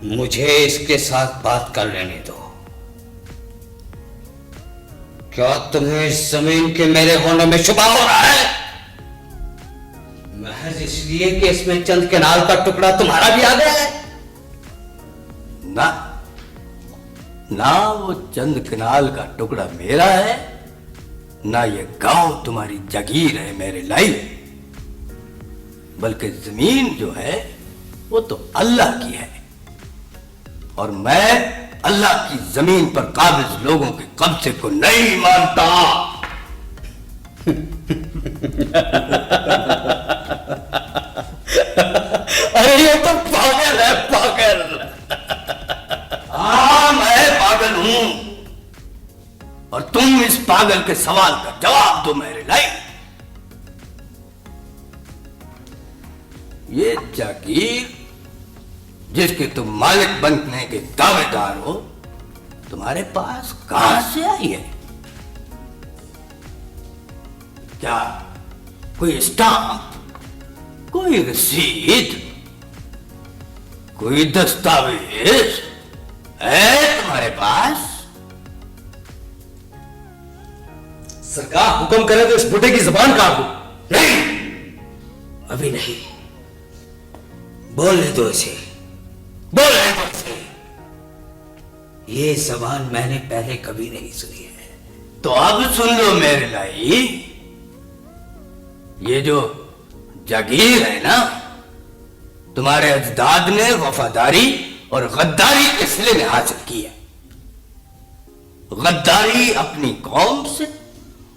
मुझे इसके साथ बात कर लेने दो। क्या तुम्हें इस जमीन के मेरे होने में शुबा हो रहा है? महज इसलिए कि इसमें चंद केनाल का टुकड़ा तुम्हारा भी आ गया है? ना वो चंद केनाल का टुकड़ा मेरा है, ना ये गांव तुम्हारी जागीर है मेरे लाई। बल्कि जमीन जो है वो तो अल्लाह की है, और मैं अल्लाह की जमीन पर काबिज लोगों के कब्जे को नहीं मानता। अरे ये तो पागल है, पागल। हाँ, मैं पागल हूं और तुम इस पागल के सवाल का जवाब दो मेरे लायक। ये जागीर जिसके तुम मालिक बनने के दावेदार हो, तुम्हारे पास कहां से आई है? क्या कोई स्टाम्प, कोई रसीद, कोई दस्तावेज है तुम्हारे पास? सरकार हुक्म करे तो इस बुढ़े की जबान काट दो। नहीं, अभी नहीं, बोलने दो इसे, बोलने दो इसे। ये जबान मैंने पहले कभी नहीं सुनी है, तो अब सुन लो मेरे लाई। ये जो जागीर है ना, तुम्हारे अजदाद ने वफादारी और गद्दारी के सिले में हासिल की है। गद्दारी अपनी कौम से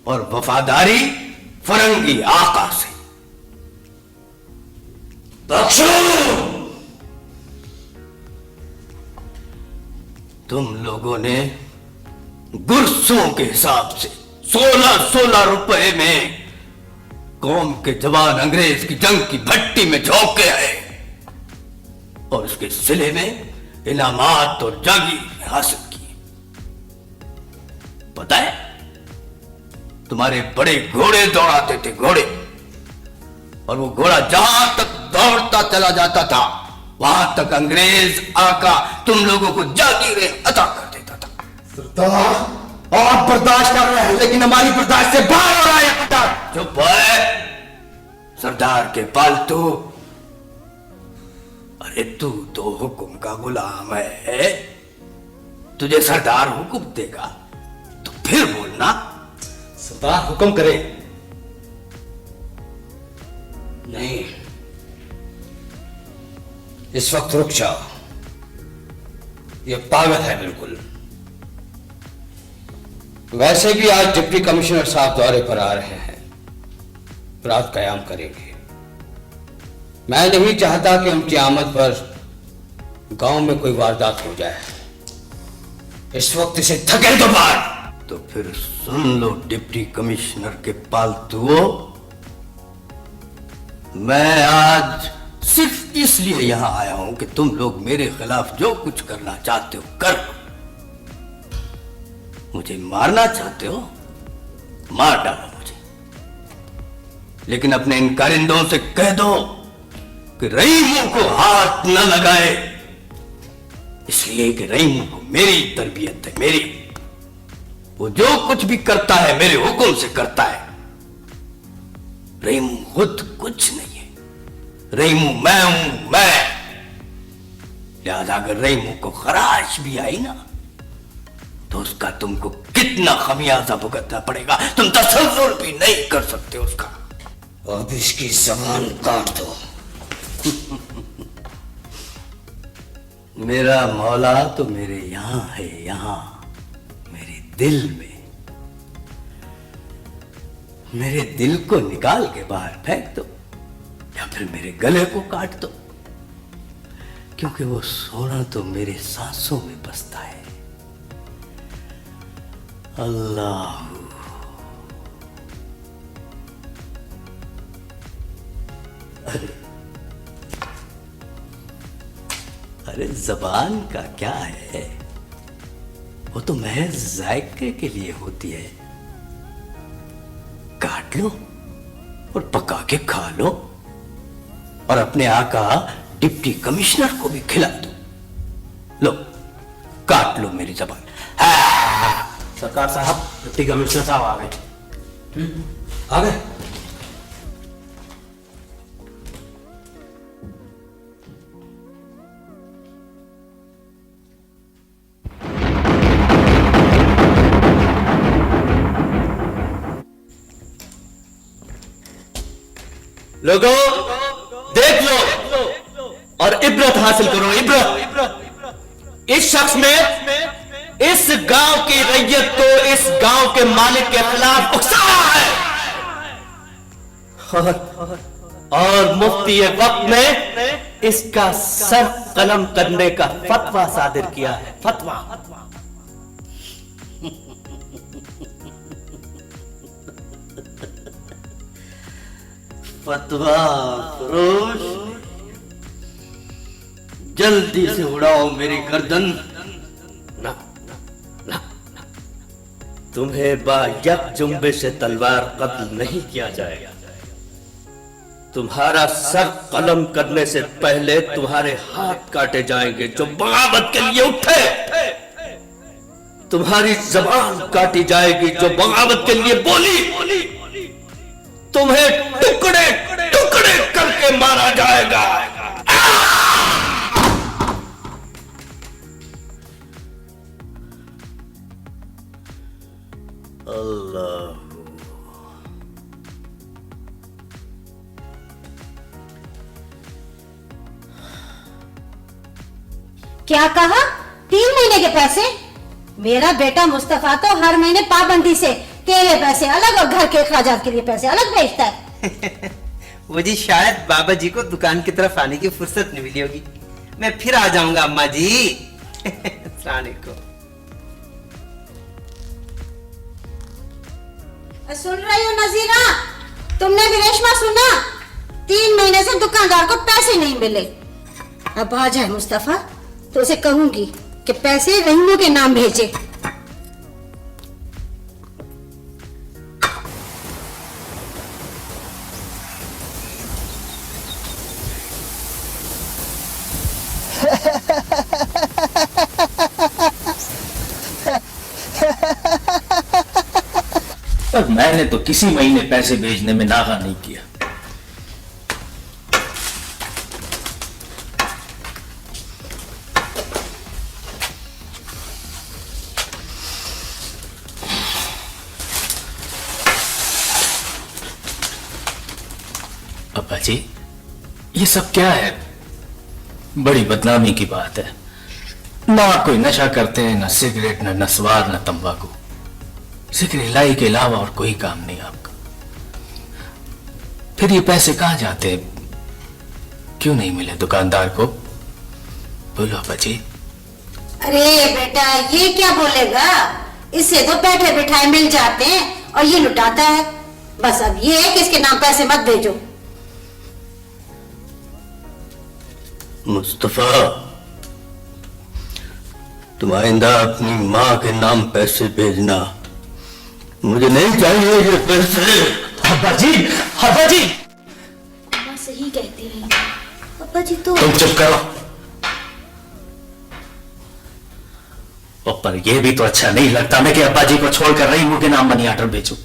और वफादारी फरंगी आका से। बख्शो, तुम लोगों ने गुरसों के हिसाब से 16-16 रुपए में कौम के जवान अंग्रेज की जंग की भट्टी में झोंक के आए और उसके सिले में इनामात और जागीर हासिल किए। पता है, तुम्हारे बड़े घोड़े दौड़ाते थे, घोड़े, और वो घोड़ा जहां तक दौड़ता चला जाता था वहां तक अंग्रेज आका तुम लोगों को जागीरें अता कर देता था। सरदार, आप बर्दाश्त कर रहे हैं, लेकिन हमारी बर्दाश्त से बाहर हो रहा है। चुप है सरदार के पालतू। अरे तू तो हुक्म का गुलाम है, तुझे सरदार हुक्म देगा तो फिर बोलना। सरदार हुक्म करे। नहीं, इस वक्त रुक जाओ, ये पागल है बिल्कुल। वैसे भी आज डिप्टी कमिश्नर साहब दौरे पर आ रहे हैं, रात कयाम करेंगे। मैं नहीं चाहता कि उनकी आमद पर गांव में कोई वारदात हो जाए। इस वक्त इसे धकेल दो बाहर। तो फिर सुन लो डिप्टी कमिश्नर के पालतुओं, मैं आज सिर्फ इसलिए यहां आया हूं कि तुम लोग मेरे खिलाफ जो कुछ करना चाहते हो कर लो। मुझे मारना चाहते हो, मार डालो मुझे, लेकिन अपने इन कारिंदों से कह दो कि रहीमों को हाथ न लगाए, इसलिए कि रहीमों को मेरी तरबियत है, मेरी। वो जो कुछ भी करता है मेरे हुक्म से करता है। रहीमू खुद कुछ नहीं है, रहीमू मैं हूं, मैं। लिहाजा अगर रहीमू को खराश भी आई ना तो उसका तुमको कितना खमियाजा भुगतना पड़ेगा तुम तसव्वुर भी नहीं कर सकते उसका। अब इसकी जबान काट दो। मेरा मौला तो मेरे यहां है, यहां मेरे दिल में। मेरे दिल को निकाल के बाहर फेंक दो या फिर मेरे गले को काट दो, क्योंकि वो सोना तो मेरे सांसों में बसता है। अल्लाह, अरे जबान का क्या है, वो तो महज जायके के लिए होती है। काट लो और पका के खा लो और अपने आका डिप्टी कमिश्नर को भी खिला दो। लो, काट लो मेरी जबान। सरकार साहब, डिप्टी कमिश्नर साहब आ गए। आ गए। लोगों देख लो और इबरत हासिल करो, इबरत। इस शख्स ने इस गांव की रैयत को इस गांव के मालिक के खिलाफ उकसाया है और मुफ्ती वक्त ने इसका सर कलम करने का फतवा सादिर किया है। फतवा। फतवा फरोश, जल्दी से उड़ाओ मेरी गर्दन। ना, ना, ना। तुम्हें बायक जुम्बे से तलवार कत्ल नहीं किया जाएगा। तुम्हारा सर कलम करने से पहले तुम्हारे हाथ काटे जाएंगे जो बगावत के लिए उठे। तुम्हारी जबान काटी जाएगी जो बगावत के लिए बोली। तुम्हें टुकड़े टुकड़े करके मारा जाएगा। अल्लाह। क्या कहा? 3 महीने के पैसे? मेरा बेटा मुस्तफा तो हर महीने पाबंदी से तेरे पैसे अलग और घर के अखराजात के लिए पैसे अलग भेजता है। वो जी शायद बाबा जी को दुकान की तरफ आने की फुर्सत नहीं मिली होगी। मैं फिर आ जाऊंगा अम्मा जी। अस्सलाम वालेकुम। सुन रही हो नजीरा? तुमने भी रेशमा सुना? 3 महीने से दुकानदार को पैसे नहीं मिले। अब आ जाए मुस्तफा तो उसे कहूंगी कि पैसे रहीमों के नाम भेजे। पर मैंने तो किसी महीने पैसे भेजने में नागा नहीं किया। अब्बा जी, ये सब क्या है? बड़ी बदनामी की बात है। ना कोई नशा करते हैं, ना सिगरेट, ना नस्वार, ना तंबाकू। सिगरेट लाई के अलावा और कोई काम नहीं आपका। फिर ये पैसे कहां जाते? क्यों नहीं मिले दुकानदार को? बोलो अब्बा जी। अरे बेटा ये क्या बोलेगा? इससे तो बैठे बिठाए मिल जाते हैं और ये लुटाता है। बस अब ये है कि इसके नाम पैसे मत भेजो। मुस्तफा, तुम आइंदा अपनी माँ के नाम पैसे भेजना। मुझे नहीं चाहिए ये पैसे। अब्बा जी, अब्बा जी। अम्मा सही कहती है। अब्बा जी तो तुम चुप करो। पर यह भी तो अच्छा नहीं लगता मैं कि अब्बा जी को छोड़कर रहीमू के नाम मनी ऑर्डर भेजूं।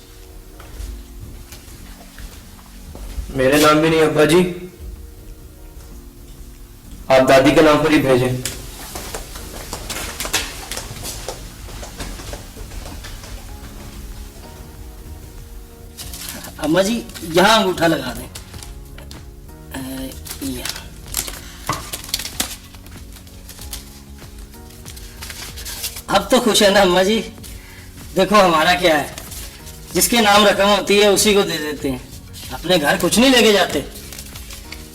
मेरे नाम भी नहीं अब्बा जी, आप दादी के नाम पर ही भेजें। अम्मा जी यहाँ अंगूठा लगा दें। अब तो खुश है ना अम्मा जी? देखो हमारा क्या है, जिसके नाम रकम होती है उसी को दे देते हैं, अपने घर कुछ नहीं लेके जाते।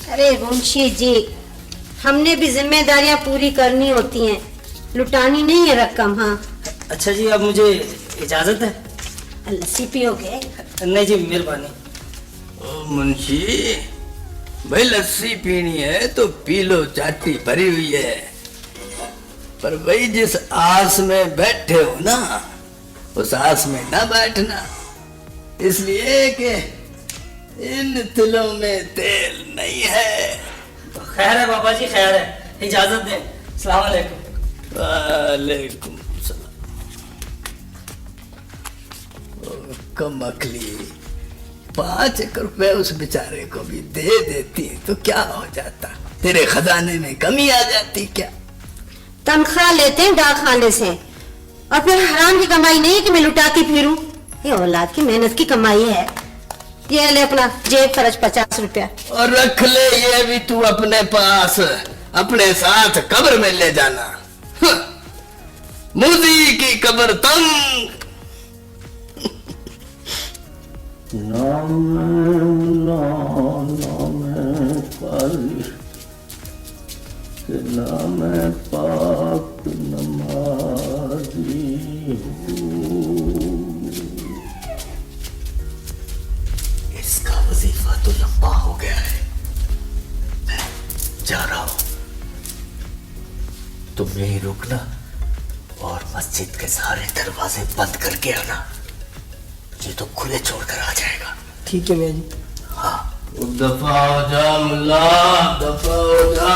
अरे मुंशी जी, हमने भी जिम्मेदारियां पूरी करनी होती हैं, लुटानी नहीं है रकम। हाँ अच्छा जी, अब मुझे इजाजत है? लस्सी पियोगे? नहीं जी, मेहरबानी। ओ मुंशी, भाई लस्सी पीनी है तो पी लो, चाटी भरी हुई है। पर भाई जिस आस में बैठे हो ना, उस आस में ना बैठना, इसलिए कि इन तिलों में तेल नहीं है। तो खैर है बाबा जी, खैर है, इजाजत दें। अस्सलाम वालेकुम। वालेकुम सलाम। कम अकली, 5 रुपए उस बेचारे को भी दे देती तो क्या हो जाता? तेरे खजाने में कमी आ जाती क्या? तनख्वाह लेते हैं डाक खाने से, और फिर हराम की कमाई नहीं है कि मैं लुटाती फिरूं। ये औलाद की मेहनत की कमाई है। ये ले अपना जेब खर्च 50 रुपया, और रख ले ये भी तू अपने पास, अपने साथ कब्र में ले जाना। मोदी की कब्र तंग। नाम नाम पाक नमाजी इसका वजीफा तो लंबा हो गया है, मैं जा रहा हूं। तुम यहीं रुकना और मस्जिद के सारे दरवाजे बंद करके आना, ये तो खुले छोड़कर आ जाएगा। ठीक है मियाँ जी। हाँ, दफा हो जा मुल्ला, दफा हो जा।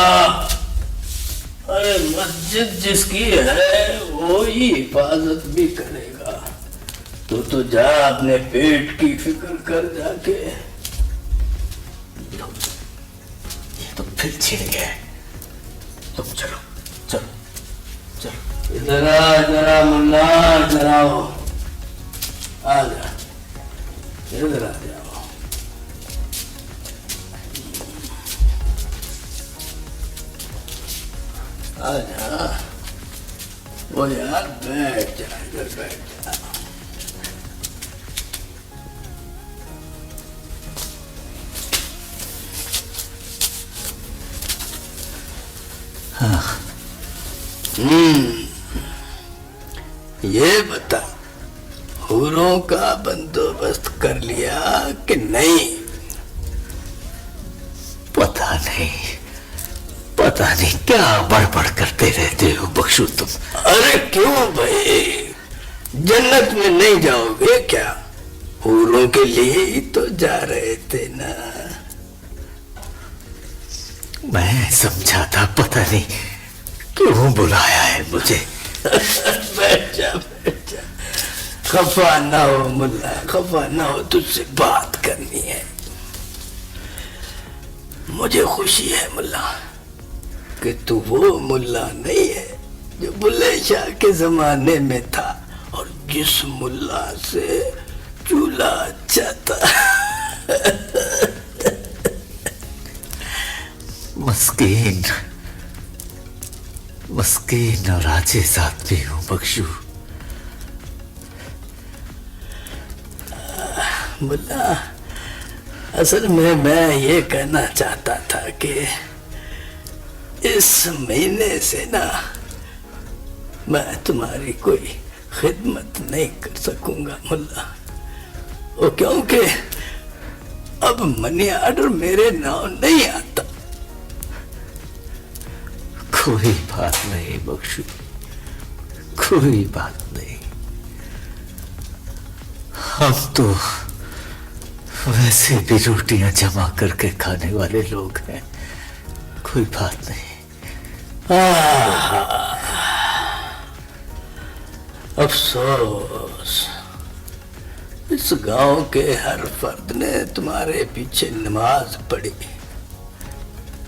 अरे मस्जिद जिसकी है वो ही हिफाजत भी करेगा। तो जा अपने पेट की फिक्र कर जाके। ये तो फिर छिड़ गया। तुम चलो चलो चलो, इधर आ जरा मुन्ना, इधर आओ, आ जा, इधर आ जाओ। आजा, वो यार बैठ जा, इधर बैठ जा। हाँ, ये बता, हूरों का बंदोबस्त कर लिया कि नहीं? पता नहीं क्या बड़बड़ करते रहते हो बख्शू तुम। अरे क्यों भाई, जन्नत में नहीं जाओगे क्या? हूरों के लिए ही तो जा रहे थे ना। मैं समझा था, पता नहीं क्यों बुलाया है मुझे। बैठ जा बैठ जा, खफा ना हो मुल्ला, खफा ना हो, तुझसे बात करनी है। मुझे खुशी है मुल्ला कि तू वो मुल्ला नहीं है जो बुल्ले शाह के जमाने में था और जिस मुल्ला से चूल्हा अच्छा था। मस्कीन और आजिज़ आदमी हूँ बख्शू। मुल्ला, असल में मैं ये कहना चाहता था कि इस महीने से ना मैं तुम्हारी कोई खिदमत नहीं कर सकूंगा मुल्ला, वो क्योंकि अब मनी ऑर्डर मेरे नाम नहीं आता। कोई बात नहीं बख्शू, कोई बात नहीं, हम तो वैसे भी रोटियां जमा करके खाने वाले लोग हैं, कोई बात नहीं। अफसोस, इस गांव के हर फर्द ने तुम्हारे पीछे नमाज पढ़ी,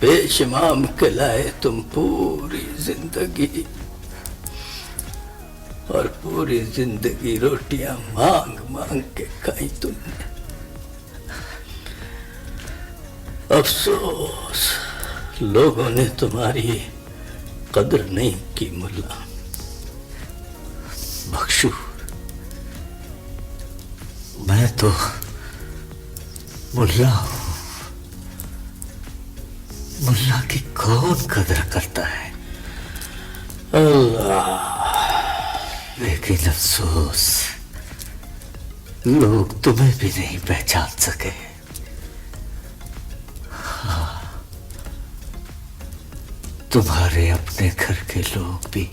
पेशमाम कहलाए तुम पूरी जिंदगी, और पूरी जिंदगी रोटियां मांग मांग के खाई तुमने। अफसोस, लोगों ने तुम्हारी कदर नहीं की मुल्ला। बख्शू, मैं तो मुल्ला हूं, मुल्ला की कौन कदर करता है? अल्लाह, लेकिन अफसोस लोग तुम्हें भी नहीं पहचान सके। हाँ, तुम्हारे अपने घर के लोग भी।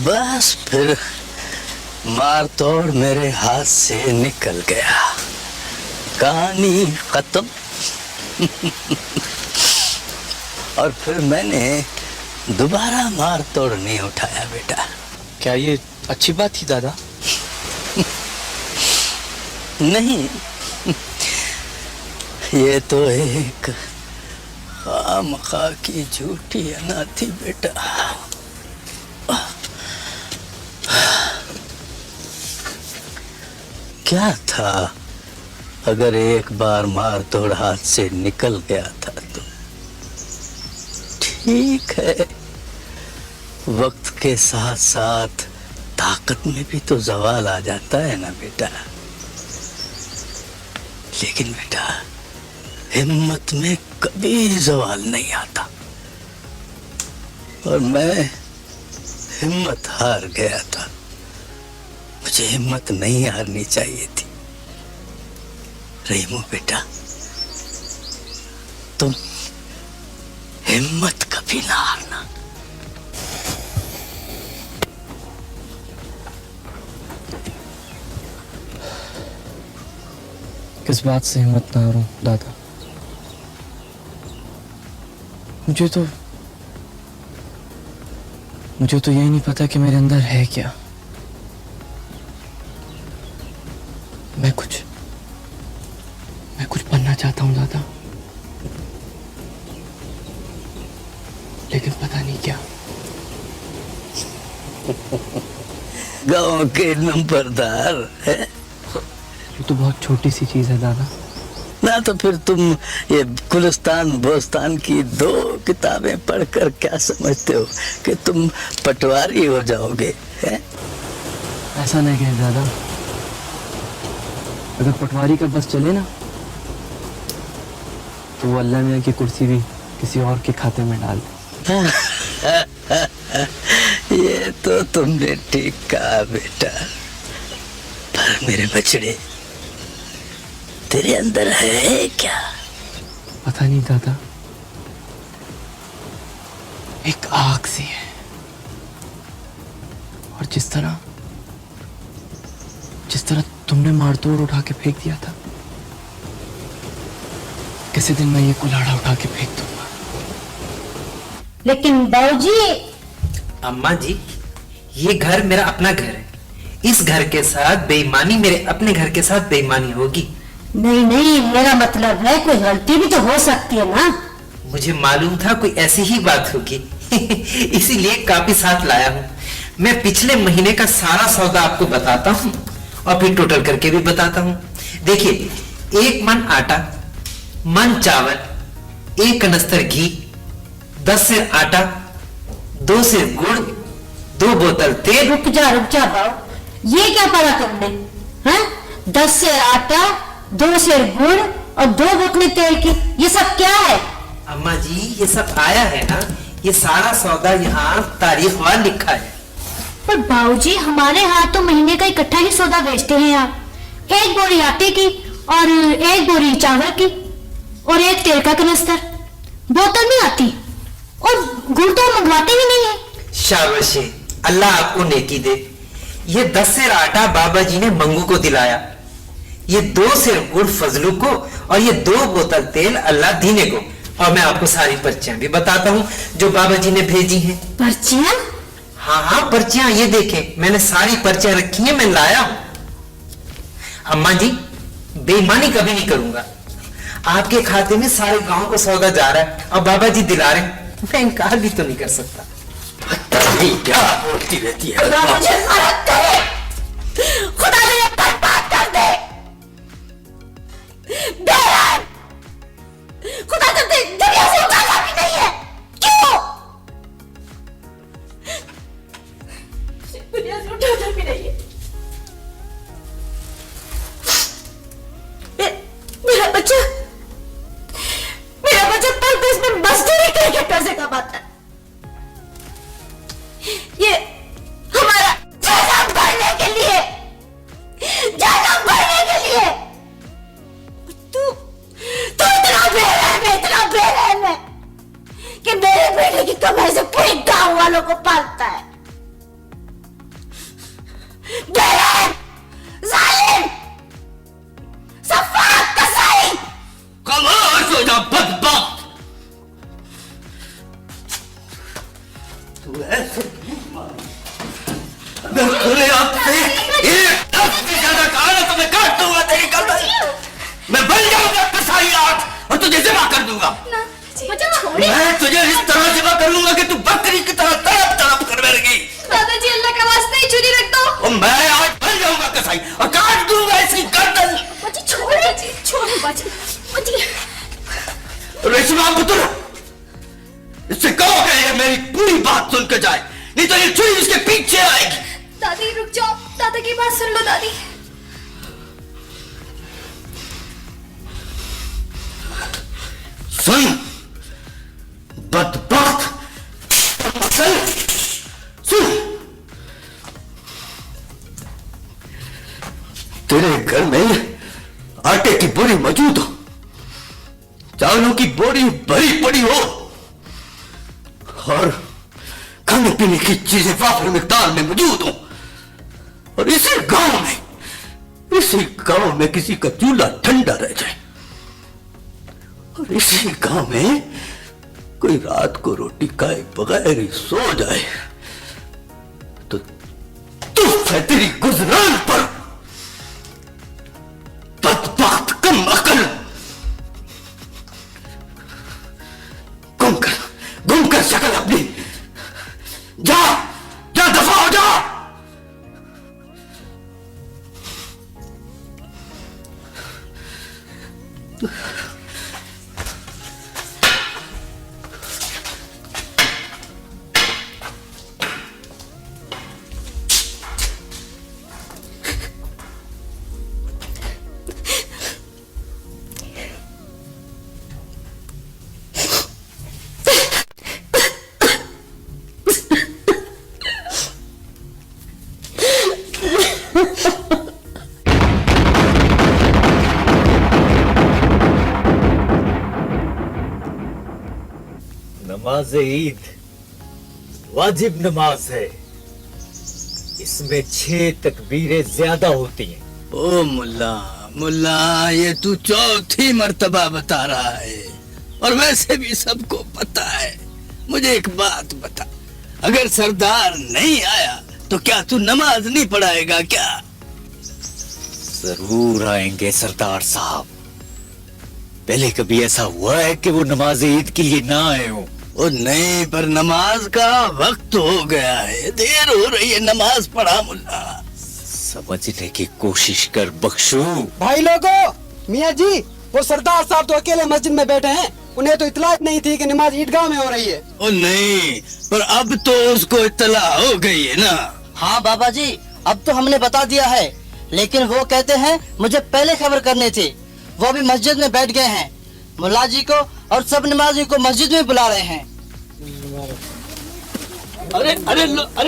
बस फिर मार तोड़ मेरे हाथ से निकल गया, कहानी खत्म। और फिर मैंने दोबारा मार तोड़ नहीं उठाया बेटा। क्या ये अच्छी बात थी दादा? नहीं, ये तो एक खामखा की झूठी अना थी बेटा। क्या था अगर एक बार मार तोड़ हाथ से निकल गया था तो ठीक है, वक्त के साथ साथ ताकत में भी तो जवाल आ जाता है ना बेटा। लेकिन बेटा हिम्मत में कभी जवाल नहीं आता, और मैं हिम्मत हार गया था। मुझे हिम्मत नहीं हारनी चाहिए थी। रहीमू बेटा, तुम हिम्मत कभी ना हारना। किस बात से हिम्मत ना हारूं दादा? मुझे तो यही नहीं पता कि मेरे अंदर है क्या। मैं कुछ बनना चाहता हूं दादा, लेकिन पता नहीं क्या। गांव के नंबरदार है। ये तो बहुत छोटी सी चीज है दादा। ना तो फिर तुम ये गुलिस्तान बोस्तान की 2 किताबें पढ़कर क्या समझते हो कि तुम पटवारी हो जाओगे? है? ऐसा नहीं कहे दादा, अगर पटवारी का बस चले ना तो वो अल्लाह मियां की कुर्सी भी किसी और के खाते में डाल दे। ये तो तुमने ठीक कहा बेटा, पर मेरे बछड़े तेरे अंदर है क्या? पता नहीं दादा, एक आग सी है, और जिस तरह तुमने मारतोड़ उठा के फेंक दिया था, किसी दिन मैं ये कुल्हाड़ा उठा के फेंक दूंगा। लेकिन बाबूजी। अम्मा जी, ये घर मेरा अपना घर है। इस घर के साथ बेईमानी मेरे अपने घर के साथ बेईमानी होगी। नहीं नहीं, मेरा मतलब है कोई गलती भी तो हो सकती है ना। मुझे मालूम था कोई ऐसी ही बात होगी इसीलिए काफी साथ लाया हूँ। मैं पिछले महीने का सारा सौदा आपको बताता हूँ और फिर टोटल करके भी बताता हूँ। देखिए, 1 मन आटा, मन चावल, 1 कनस्तर घी, 10 सेर आटा, 2 सेर गुड़, 2 बोतल तेल। रुक जा बाबू, ये क्या पढ़ा तुमने? हैं? 10 सेर आटा, 2 सेर गुड़ और 2 बोतलें तेल की, ये सब क्या है? अम्मा जी, ये सब आया है ना, ये सारा सौदा यहाँ तारीखवार लिखा है। पर बाबूजी, हमारे यहाँ तो महीने का इकट्ठा ही सौदा बेचते हैं आप। 1 बोरी आटे की और 1 बोरी चावल की और 1 तेल का कनस्तर, बोतल में आती, और गुड़ तो मंगवाते ही नहीं है। शाबाश, अल्लाह आपको नेकी दे। ये 10 सेर आटा बाबा जी ने मंगू को दिलाया, ये 2 सेर गुड़ फजलू को, और ये 2 बोतल तेल अल्लाह दीने को। और मैं आपको सारी पर्चियां भी बताता हूँ जो बाबा जी ने भेजी हैं। पर्चियां? हाँ, पर्चियां ये देखें, मैंने सारी पर्चियां रखी हैं, मैं लाया हूं। अम्मा जी, बेईमानी कभी नहीं करूंगा। आपके खाते में सारे गांव को सौदा जा रहा है और बाबा जी दिला रहे हैं, मैं इनकार भी तो नहीं कर सकता। क्या बोलती रहती है? खुदा मुझे फर्क करे, खुदा मुझे बर्बाद कर दे। बेरहम, खुदा तो दुनिया से उठाना भी नहीं है। क्यों? दुनिया से उठाना भी नहीं है। मेरा बच्चा परदेश में मजदूरी करके पैसे कमाता है। ये हमारा जन्म भरने के लिए, जन्म भरने के लिए। तू इतना बेरहम है कि मेरे बेटे की कमाई से पूरे गांव वालों को पालता है। तुझे ज़िबा कर दूंगा। मुझे छोड़िए। मैं तुझे इस तरह ज़िबा कर लूंगा कि तू बकरी की तरह तड़प तड़प कर मरेगी। दादाजी अल्लाह का वास्ता ही छुरी रख दो। और मैं आज बन जाऊंगा कसाई और काट दूंगा इसकी गर्दन। मुझे छोड़िए, छोड़ो मुझे। रेशमा पुत्र, इससे कहो कि ये मेरी पूरी बात सुन के जाए, नहीं तो ये छुरी इसके पीछे आएगी। दादी रुक जाओ, दादा की बात सुन लो दादी। सुन बदबख्त, सुन, तेरे घर में आटे की बोरी मौजूद हो, चावलों की बोरी भरी पड़ी हो और खाने पीने की चीजें वाफर मिकदार में मौजूद हो, और इसी गांव में किसी का चूल्हा ठंडा रह जाए, और इसी गांव में कोई रात को रोटी खाए बगैर ही सो जाए, तो तू है तेरी गुजरान पर बदबख्त कम अकल। गुम कर शक्ल अपनी, जा जा दफा हो जा। नमाज ईद वाजिब नमाज है, इसमें 6 तकबीरें ज्यादा होती हैं। ओ मुल्ला मुल्ला, ये तू चौथी मर्तबा बता रहा है, और वैसे भी सबको पता है। मुझे एक बात बता, अगर सरदार नहीं आया तो क्या तू नमाज नहीं पढ़ाएगा क्या? जरूर आएंगे सरदार साहब। पहले कभी ऐसा हुआ है कि वो नमाज ईद के लिए ना आए हो? ओ नहीं, पर नमाज का वक्त हो गया है, देर हो रही है, नमाज पढ़ा मुल्ला। समझने की कोशिश कर बख्शू। भाई लोगों, मियाँ जी, वो सरदार साहब तो अकेले मस्जिद में बैठे हैं, उन्हें तो इत्तला नहीं थी कि नमाज ईदगाह में हो रही है। ओ नहीं, पर अब तो उसको इत्तला हो गई है ना। हाँ बाबा जी, अब तो हमने बता दिया है, लेकिन वो कहते हैं मुझे पहले खबर करनी थी। वो भी मस्जिद में बैठ गए हैं, मुल्ला जी को और सब नमाजी को मस्जिद में बुला रहे हैं। अरे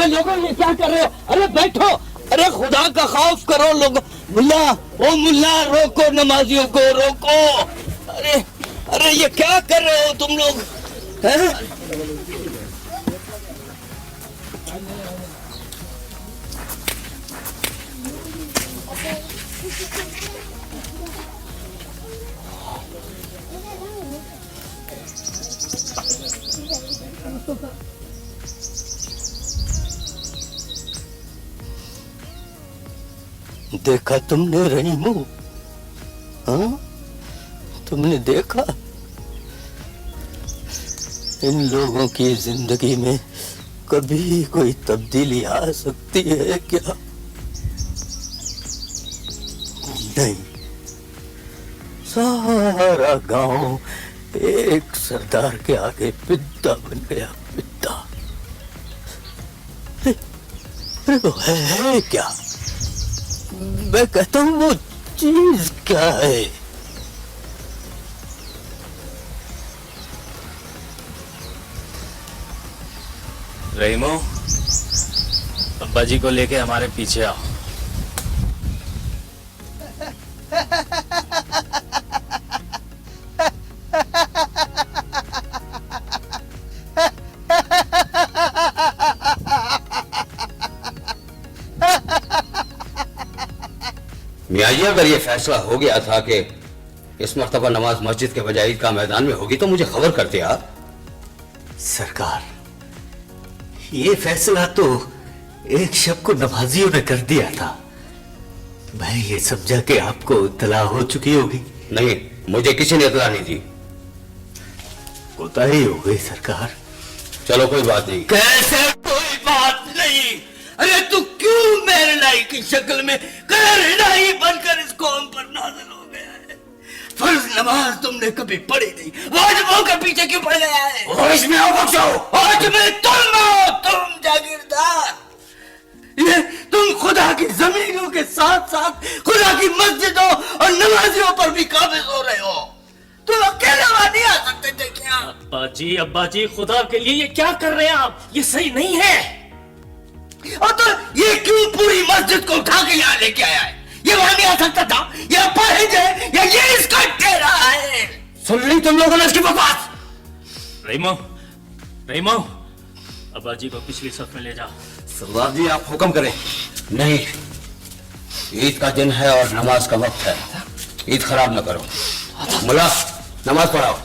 लोगों, ये क्या कर रहे हो? अरे बैठो, अरे खुदा का खौफ करो लोग। मुल्ला, ओ मुल्ला, रोको नमाजियों को, रोको। अरे ये क्या कर रहे हो तुम लोग? देखा तुमने रहीमू? हाँ, तुमने देखा? इन लोगों की जिंदगी में कभी कोई तब्दीली आ सकती है क्या? नहीं, सारा गांव एक सरदार के आगे पिद्दा बन गया, पिद्दा। अरे वो है क्या? मैं कहता हूँ वो चीज क्या है? रहीमो, अब्बा जी को लेके हमारे पीछे आओ। मियाँ जी, अगर ये फैसला हो गया था कि इस मर्तबा नमाज मस्जिद के बजाय ईदगाह मैदान में होगी तो मुझे खबर करते आप। सरकार, ये फैसला तो एक शब को नमाजियों ने कर दिया था। मैं ये समझा कि आपको इत्तला हो चुकी होगी। नहीं, मुझे किसी ने इत्तला नहीं दी। कोताही हो गई सरकार। चलो कोई बात नहीं। कैसे कोई बात नहीं? अरे तू क्यों मेरे लाई की शक्ल में कहरनाई बनकर इस कौम पर नाज़िल हो गया है? फर्ज नमाज तुमने कभी पढ़ी नहीं, वाजिबों के पीछे क्यों पड़ गया है? होश में आओ बख्शो, होश में तुम हो, तुम जागीरदार। ये तुम खुदा की जमीनों के साथ साथ खुदा की मस्जिदों और नमाजियों पर भी काबिज हो रहे हो। तुम अकेले वहां नहीं आ सकते थे क्या? अब्बा जी खुदा के लिए ये क्या कर रहे हैं आप? ये सही नहीं है। और तो ये क्यों पूरी मस्जिद को उठा के यहाँ लेके आया है? ये वहां नहीं आ सकता था? ये अपाहिज है या ये इसका डेरा है? सुन ली तुम लोगों ने इसकी बकवास? रहीमो, अब्बा जी को पिछली सफ में ले जाओ। सरदार जी आप हुक्म करें। नहीं, ईद का दिन है और नमाज का वक्त है, ईद खराब न करो। मुल्ला नमाज पढ़ाओ।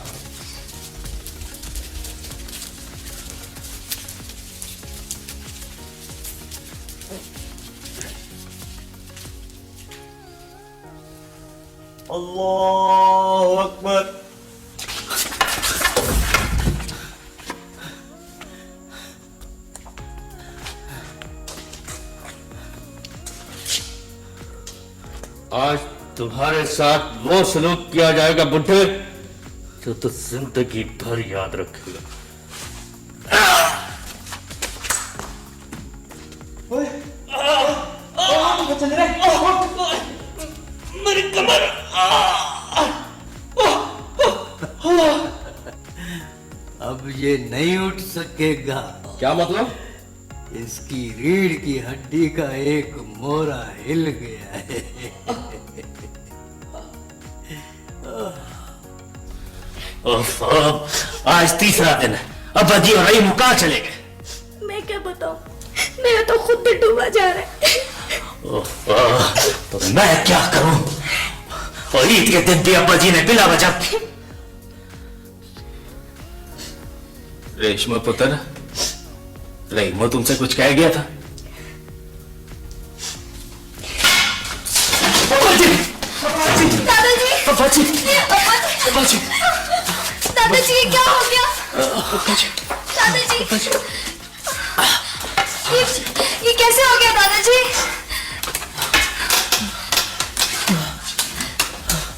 अल्लाहु अकबर। आज तुम्हारे साथ वो सलूक किया जाएगा बुढ़े जो तो जिंदगी भर याद रखेगा। मेरी कमर। अब ये नहीं उठ सकेगा। क्या मतलब? इसकी रीढ़ की हड्डी का एक मोरा हिल गया है। आज तीसरा दिन है, अब्बा जी और रहीम कहाँ चले गए? मैं क्या बताऊं, मेरा तो खुद पे डूबा जा रहा है। तो मैं क्या करूं? और ईद के दिन भी अब्बा जी ने बिला वजह। रेशमा पुत्र, रहीमो तुमसे कुछ कह गया था? दादाजी, दादाजी, दादाजी ये क्या हो गया? दादाजी, ये कैसे हो गया दादाजी?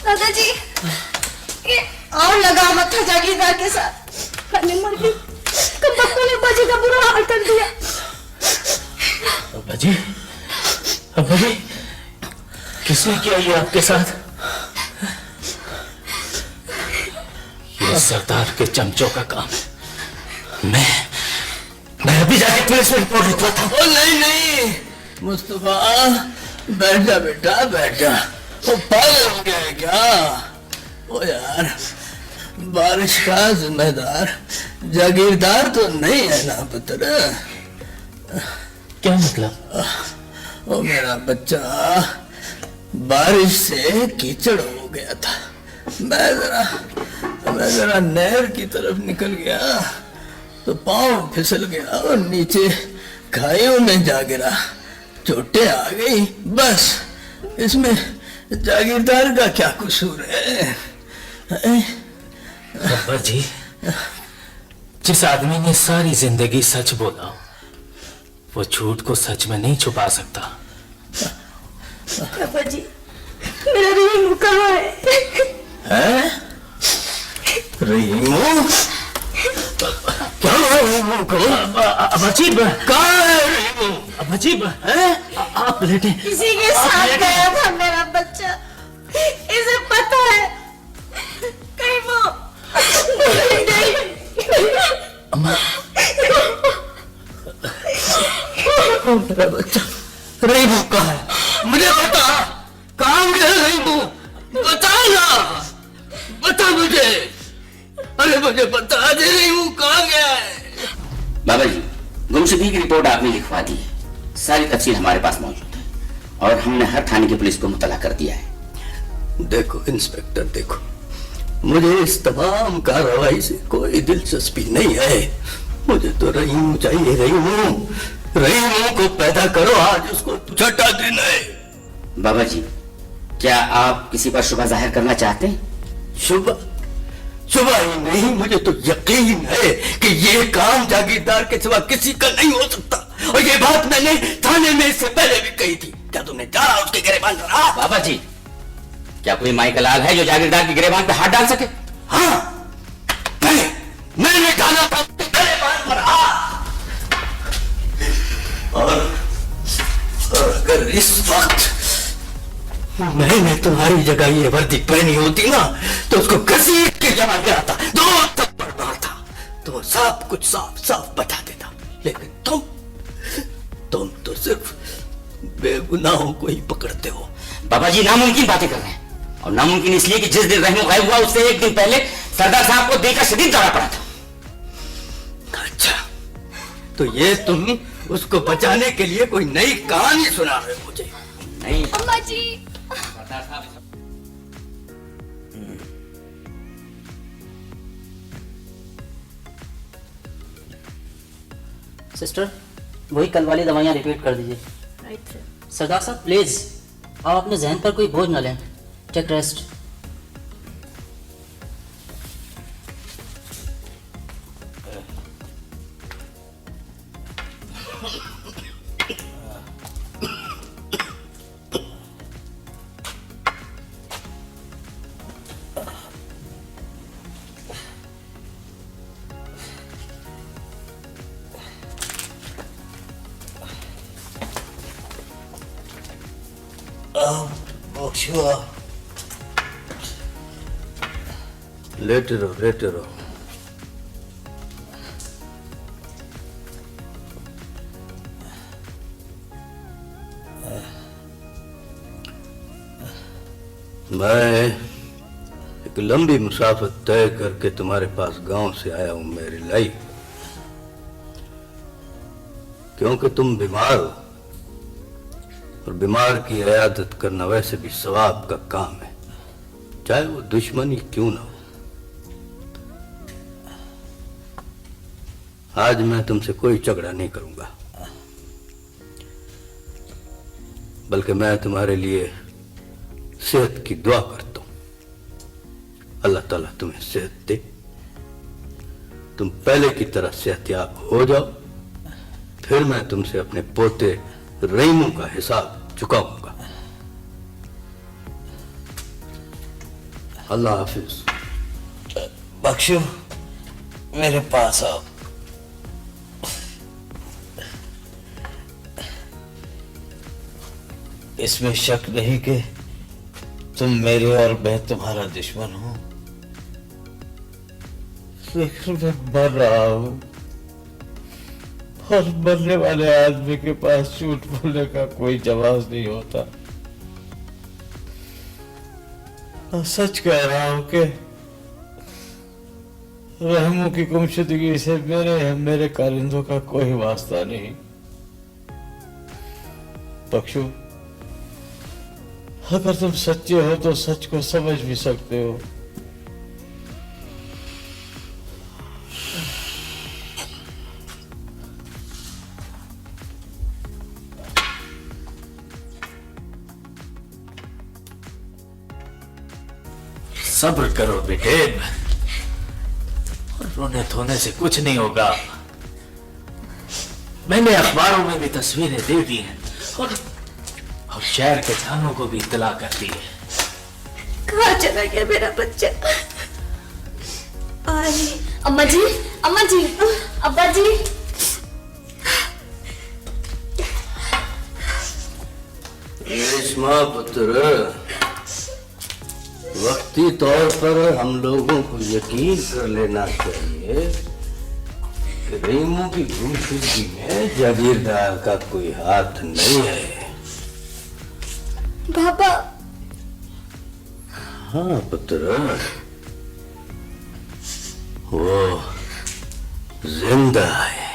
दादाजी, ये और लगा मत जागीरदार के साथ। मैं मर गई। कब बच्चों ने बाजी का बुरा हाल कर दिया। अब्बा जी, किसने किया ये आपके साथ? ये सरदार के चमचों का काम है। मैं अभी जाके पुलिस में रिपोर्ट लिखवाता हूँ। नहीं मुस्तफा, बैठ जा बेटा, बैठ जा। वो पागल हो गया है क्या? ओ यार, बारिश का जिम्मेदार जागीरदार तो नहीं है ना पुत्र? क्या मतलब? ओ मेरा बच्चा बारिश से कीचड़ हो गया था। मैं जरा नहर की तरफ निकल गया तो पांव फिसल गया और नीचे खाइयों में जा गिरा, चोटें आ गई। बस इसमें जागीरदार का क्या कसूर है? अब्बा जी, जिस आदमी ने सारी जिंदगी सच बोला वो झूठ को सच में नहीं छुपा सकता। पापा जी, मेरा रहीम कहाँ है? रहीमो? क्या रहीमो को? अजीब कहाँ है रहीमो? अजीब है? आप लेटे। किसी के साथ गया था मेरा बच्चा, इसे पता है। कहीं वो अम्मा, मेरा बच्चा रहीमो कहाँ है? मुझे बता, कहाँ गया रहीमो? बता ना, बता मुझे। अरे मुझे बता दे, रहीमो कहाँ गया है? बाबा जी, गुमशुदगी की रिपोर्ट आपने लिखवा दी है, सारी तफसील हमारे पास मौजूद है और हमने हर थाने की पुलिस को मुतला कर दिया है। देखो इंस्पेक्टर, देखो, मुझे इस तमाम कार्रवाई से कोई दिलचस्पी नहीं है। मुझे तो रहीम चाहिए। रहीम को पैदा करो, आज उसको छठा दिन है। बाबा जी, क्या आप किसी पर शुबा जाहिर करना चाहते हैं? सुबह ही नहीं, मुझे तो यकीन है कि ये काम जागीरदार के सिवा किसी का नहीं हो सकता। और ये बात मैंने थाने में इससे पहले भी कही थी। क्या तुमने जाना उसके गिरेबान पर? बाबा जी, क्या कोई माई का लाल है जो जागीरदार की गिरेबान पे हाथ डाल सके? हाँ, मैंने डाला था उसके गिरेबान पर हाथ। और अगर इस वक्त मैंने तुम्हारी जगह ये वर्दी पहनी होती ना, तो उसको घसीट के जमा गिराता, 2 थप्पड़ मारता, तो वो सब कुछ साफ साफ बता देता। लेकिन तुम तो सिर्फ बेगुनाहों को ही पकड़ते हो। बाबा जी नामुमकिन बातें कर रहे हैं, और नामुमकिन इसलिए कि जिस दिन रहमो गायब हुआ उससे एक दिन पहले सरदार साहब को देखकर शदीद दौरा पड़ा था। अच्छा, तो ये तुम उसको बचाने के लिए कोई नई कहानी सुना रहे हो मुझे? नहीं अम्मा जी। सिस्टर, वही कल वाली दवाइयाँ रिपीट कर दीजिए। सरदार साहब प्लीज, आप अपने जहन पर कोई बोझ न लें। Take rest. लेटे रहो, लेटे रहो। मैं एक लंबी मुसाफर तय करके तुम्हारे पास गांव से आया हूं मेरी लाई, क्योंकि तुम बीमार हो, और बीमार की इयादत करना वैसे भी सवाब का काम है, चाहे वो दुश्मनी क्यों ना हो। आज मैं तुमसे कोई झगड़ा नहीं करूंगा, बल्कि मैं तुम्हारे लिए सेहत की दुआ करता हूं। अल्लाह ताला तुम्हें सेहत दे, तुम पहले की तरह सेहतयाब हो जाओ, फिर मैं तुमसे अपने पोते रहीमू का हिसाब चुकाऊंगा। अल्लाह हाफिज। बख्शो, मेरे पास आओ। इसमें शक नहीं कि तुम मेरे और मैं तुम्हारा दुश्मन हो, लेकिन मैं मर रहा हूं, और मरने वाले आदमी के पास झूठ बोलने का कोई जवाब नहीं होता। मैं सच कह रहा हूं कि रहमू की गुमशुदगी से मेरे कारिंदों का कोई वास्ता नहीं। बख्शो, अगर तुम सच्चे हो तो सच को समझ भी सकते हो। सब्र करो बेटे, रोने धोने से कुछ नहीं होगा। मैंने अखबारों में भी तस्वीरें दे दी हैं, और शहर के थानों को भी इत्तला कर दी है। कहाँ चला गया मेरा बच्चा? अम्मा जी, अम्मा जी, अब्बा जी। रेशमा पुत्र, वक्ती तौर पर हम लोगों को यकीन कर लेना चाहिए कि रहीमू की गुमशुदगी में जागीरदार का कोई हाथ नहीं है। पापा। हाँ पुत्र, वो जिंदा है।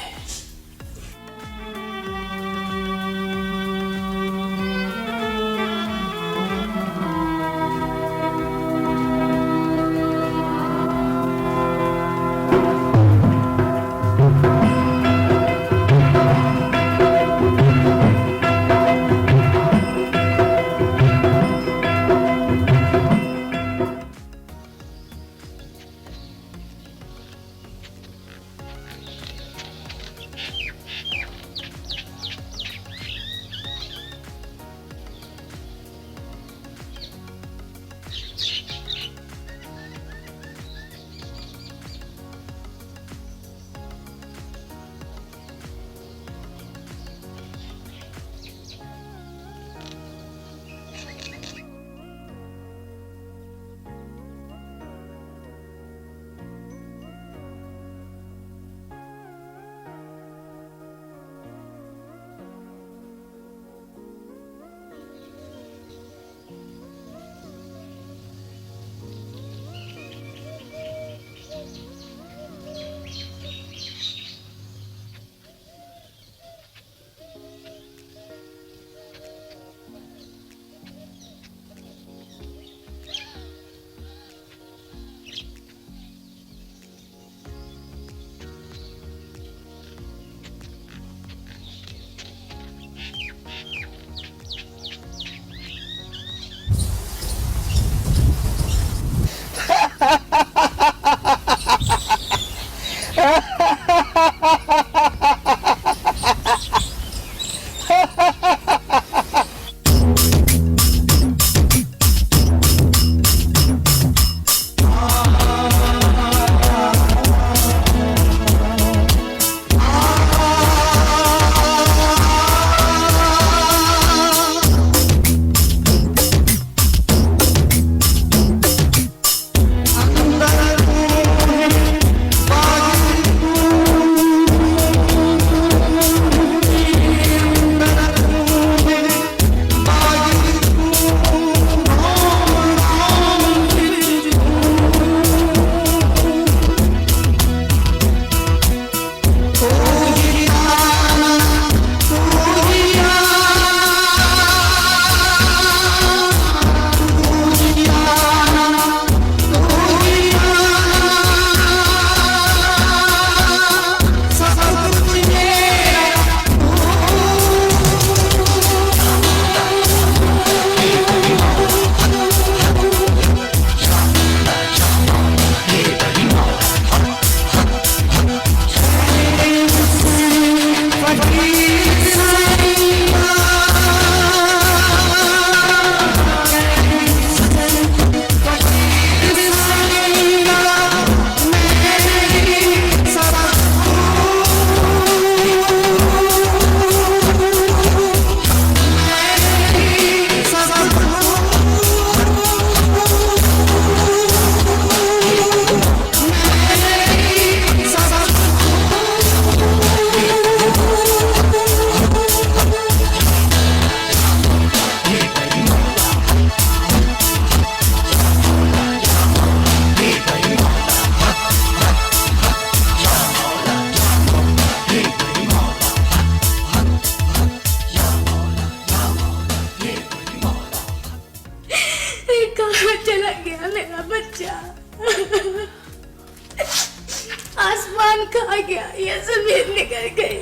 सामान खा गया, ये जमीन निकल गई।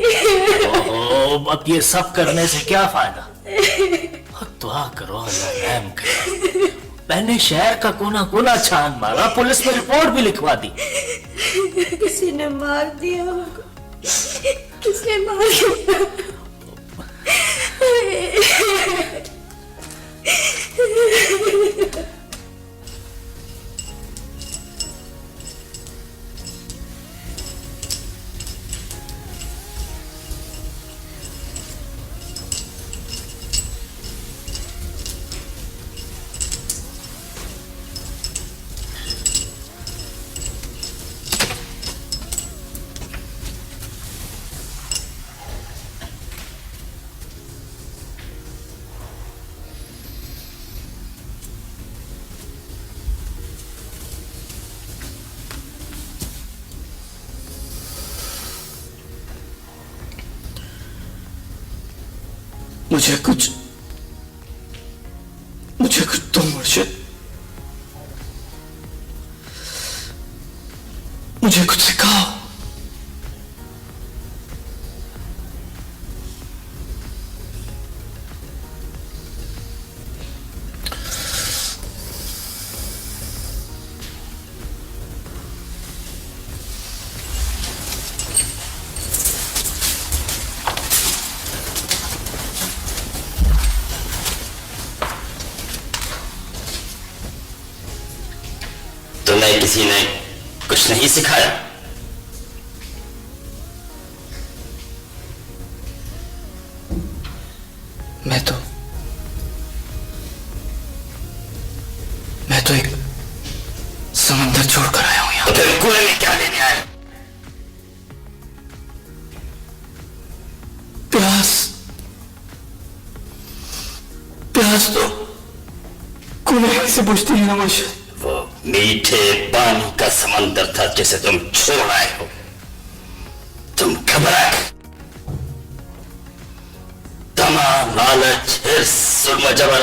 ओहो, अब ये सब करने से क्या फायदा? दुआ करो अल्लाह रहम करे। मैंने शहर का कोना कोना छान मारा, पुलिस में रिपोर्ट भी लिखवा दी। किसी ने मार दिया होगा, किसने मार दिया? मुझे कुछ दो मुर्शिद, मुझे कुछ सिखाओ। तुम्हें किसी ने कुछ नहीं सिखाया? मैं तो एक समंदर छोड़कर आया हूं यहाँ। तो फिर कुएं में क्या लेने आए? प्यास तो कुएं से बुझती है ना मुर्शिद। वो मीठे पानी का समंदर था जिसे तुम छोड़ आए हो। तुम घबराए, तमा, लालच, हिर्स, जुल्म जबर,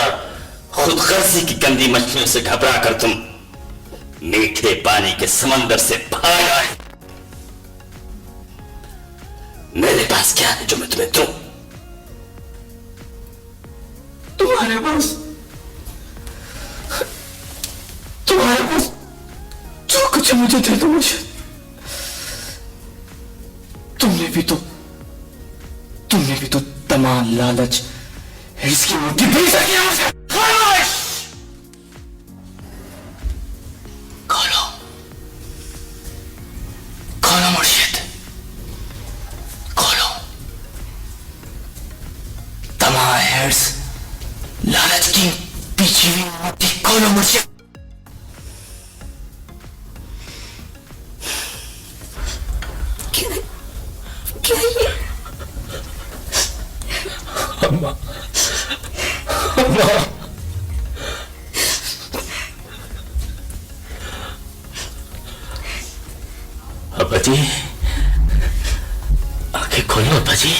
खुदगर्जी की गंदी मछलियों से घबरा कर तुम मीठे पानी के समंदर से भाग आए। मेरे पास क्या है जो मैं तुम्हें दूं? तुम्हारे पास जो कुछ मुझे दे दो मुझे। तुमने भी तो तमाम लालच, हिर्स की रोटी पी सकी है मुझे। खोलो मुर्शिद, खोलो। तमाम हिर्स, लालच की पीछी हुई रोटी खोलो मुर्शिद। अम्मा, अब्बा जी, आंखें खोलो अब्बा जी।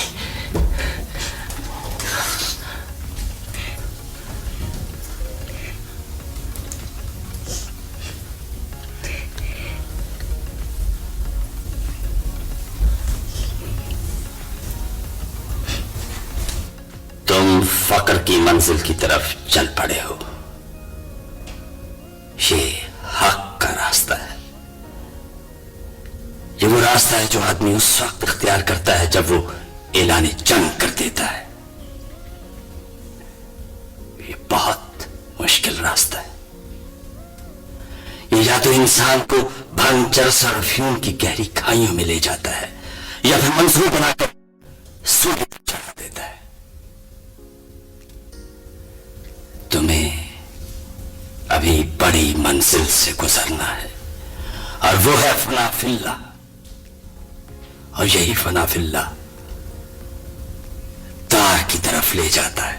तुम फकर की मंजिल की तरफ चल पड़े हो। ये हक का रास्ता है। ये वो रास्ता है जो आदमी उस वक्त इख्तियार करता है जब वो ऐलान जंग कर देता है। ये बहुत मुश्किल रास्ता है। ये या तो इंसान को भंग, चरस और अफयूम की गहरी खाइयों में ले जाता है या फिर मंसूर बनाकर सूर्य पर चढ़ा देता है। तुम्हें अभी बड़ी मंजिल से गुजरना है और वो है फना फिल्ला। और यही फना फिल्ला तार की तरफ ले जाता है।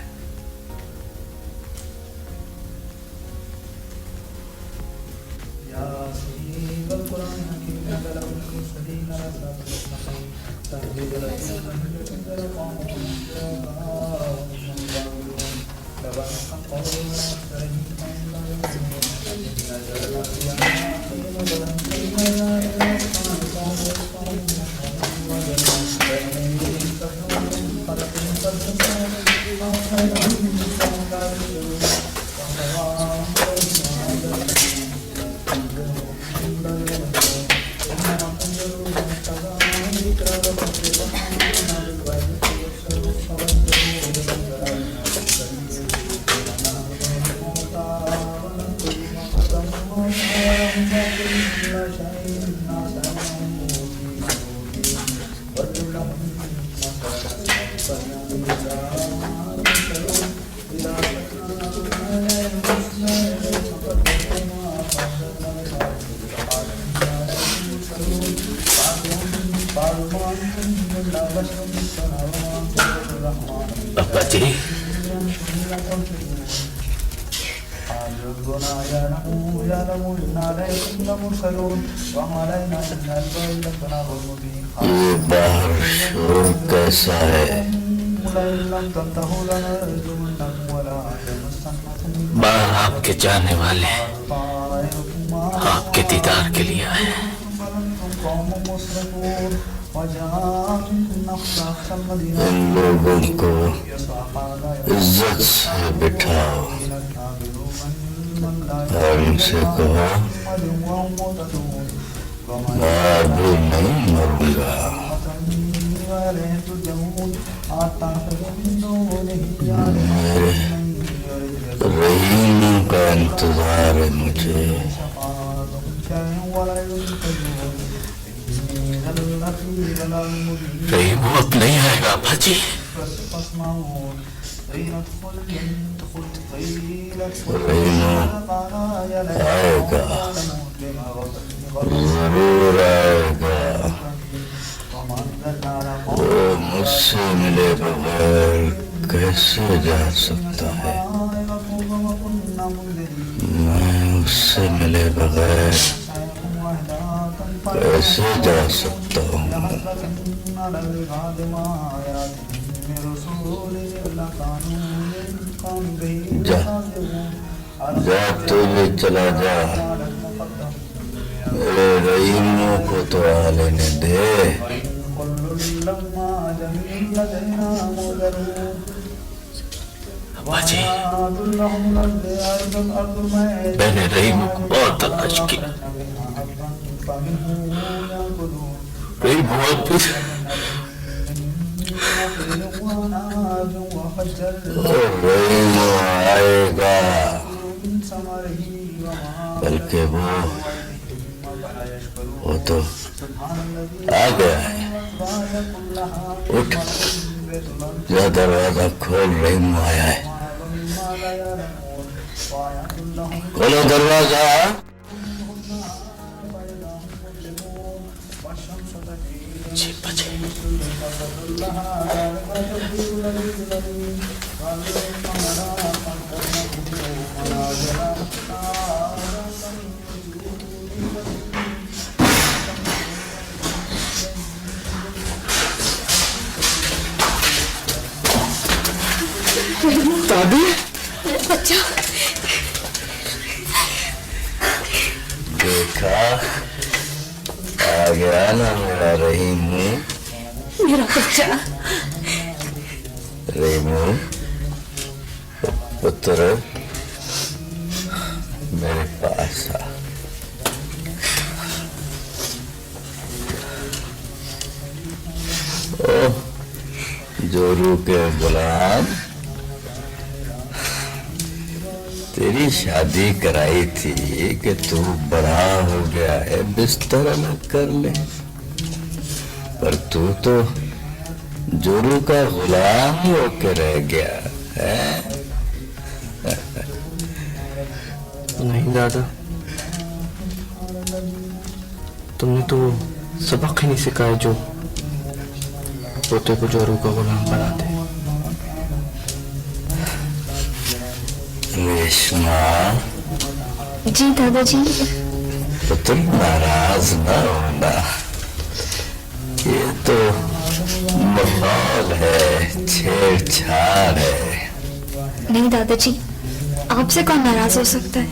अब्बा जी, ये बाहर शोर कैसा है? बाहर आपके जाने वाले आपके दीदार के लिए आए हैं। इन लोगों को इज्जत से बिठाओ और उनसे कहो मैं अभी नहीं मरूंगा। मेरे रहीम का इंतजार है मुझे। रहीम अब नहीं आएगा अब्बा जी। रहीम आएगा, जरूर आएगा। वो मुझसे मिले बगैर कैसे जा सकता है? मैं उससे मिले बगैर कैसे जा सकता हूँ? जा जा, तू भी चला जा। मेरे रहीमों को तो आ लेने दे। अब्बा जी, मैंने रहीम को बहुत तलाश किया। रहीम वापस रहीम आएगा, बल्कि वो तो आ गया है। उठ, जा दरवाजा खोल, रहीम आया है। खोलो दरवाजा। दादी, बच्चा, देखा, आ गया ना मेरा रहीम। मेरा बच्चा। रहीमू, पुत्र, मेरे पास आ। ओह, जोरू के गुलाम, तेरी शादी कराई थी कि तू बड़ा हो गया है, बिस्तर अलग कर ले। पर तू तो जोरू का गुलाम होकर रह गया है। नहीं दादा, तुमने तो सबक ही नहीं सिखाया जो पोते को जोरू का गुलाम बनाते। रेशमा, जी दादाजी। पुत्र नाराज न होना, ये तो माहौल है, छेड़छाड़ है। नहीं दादाजी, आपसे कौन नाराज हो सकता है?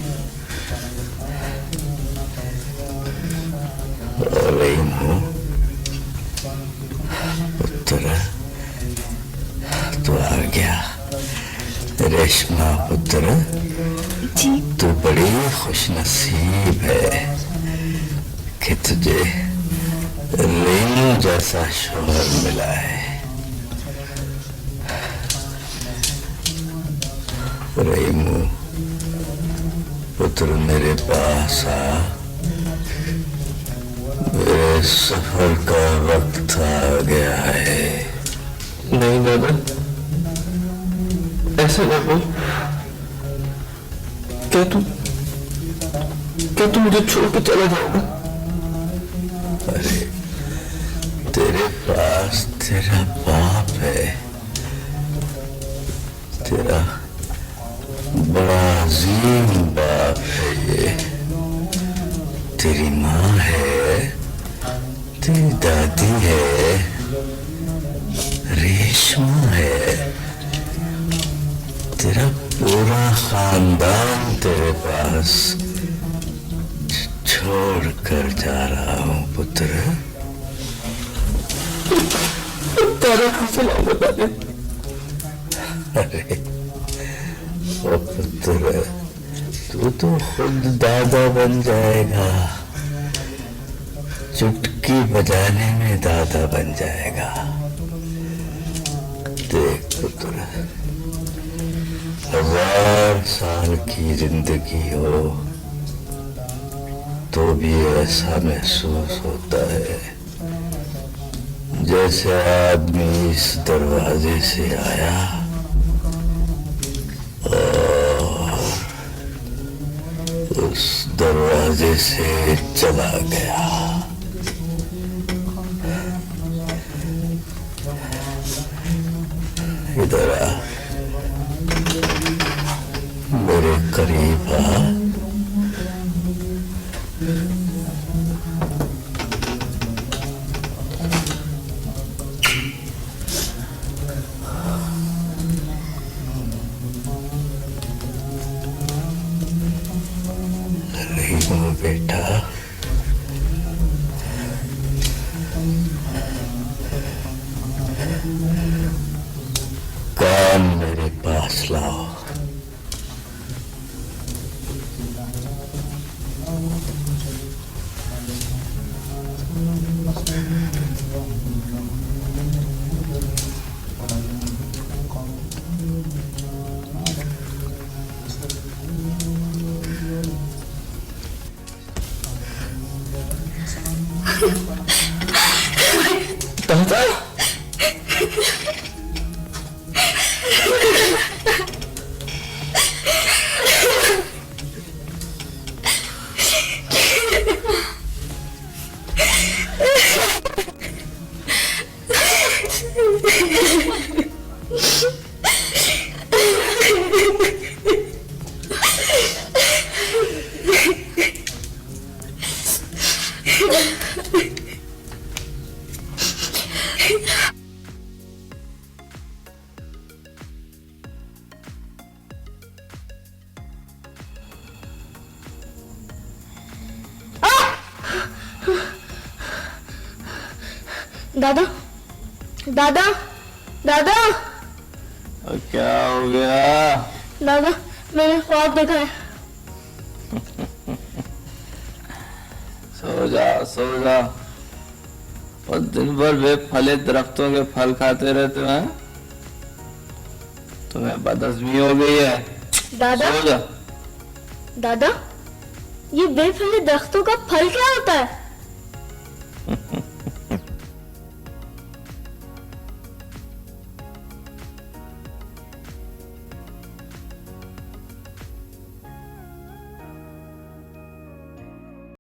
रहीमू, पुत्र, तू आ गया। रेशमा पुत्र, तू बड़ी खुशनसीब है कि तुझे रहीमू जैसा शोहर मिला है। रहीमू पुत्र, मेरे पास आ। सफर का वक्त आ गया है। नहीं दादा, ऐसा ना बोल। क्या तू मुझे छोड़ के चला जाओगा? अरे तेरे पास तेरा बाप है, तेरा बड़ा अजीम बाप है ये। तेरी माँ है, तेरी दादी है, रेशमा है, तेरा पूरा खानदान तेरे पास छोड़ कर जा रहा हूँ पुत्र। अरे ओ पुत्र, तू तो खुद दादा बन जाएगा, चुटकी बजाने में दादा बन जाएगा। देख पुत्र, 1000 साल की जिंदगी हो तो भी ऐसा महसूस होता है जैसे आदमी इस दरवाजे से आया और उस दरवाजे से चला गया। इधर आ, मेरे करीब आ। रहीम बेटा, काम मेरे पास लाओ। दादा, दादा, दादा, दादा, क्या हो गया? दादा, मैंने ख्वाब देखा है। सो जा, सो जा। और दिन भर बेफले दरख्तों के फल खाते रहते हैं। तुम्हें बदहजमी हो गई है। दादा, सो जा। दादा, ये बेफले दरख्तों का फल क्या होता है?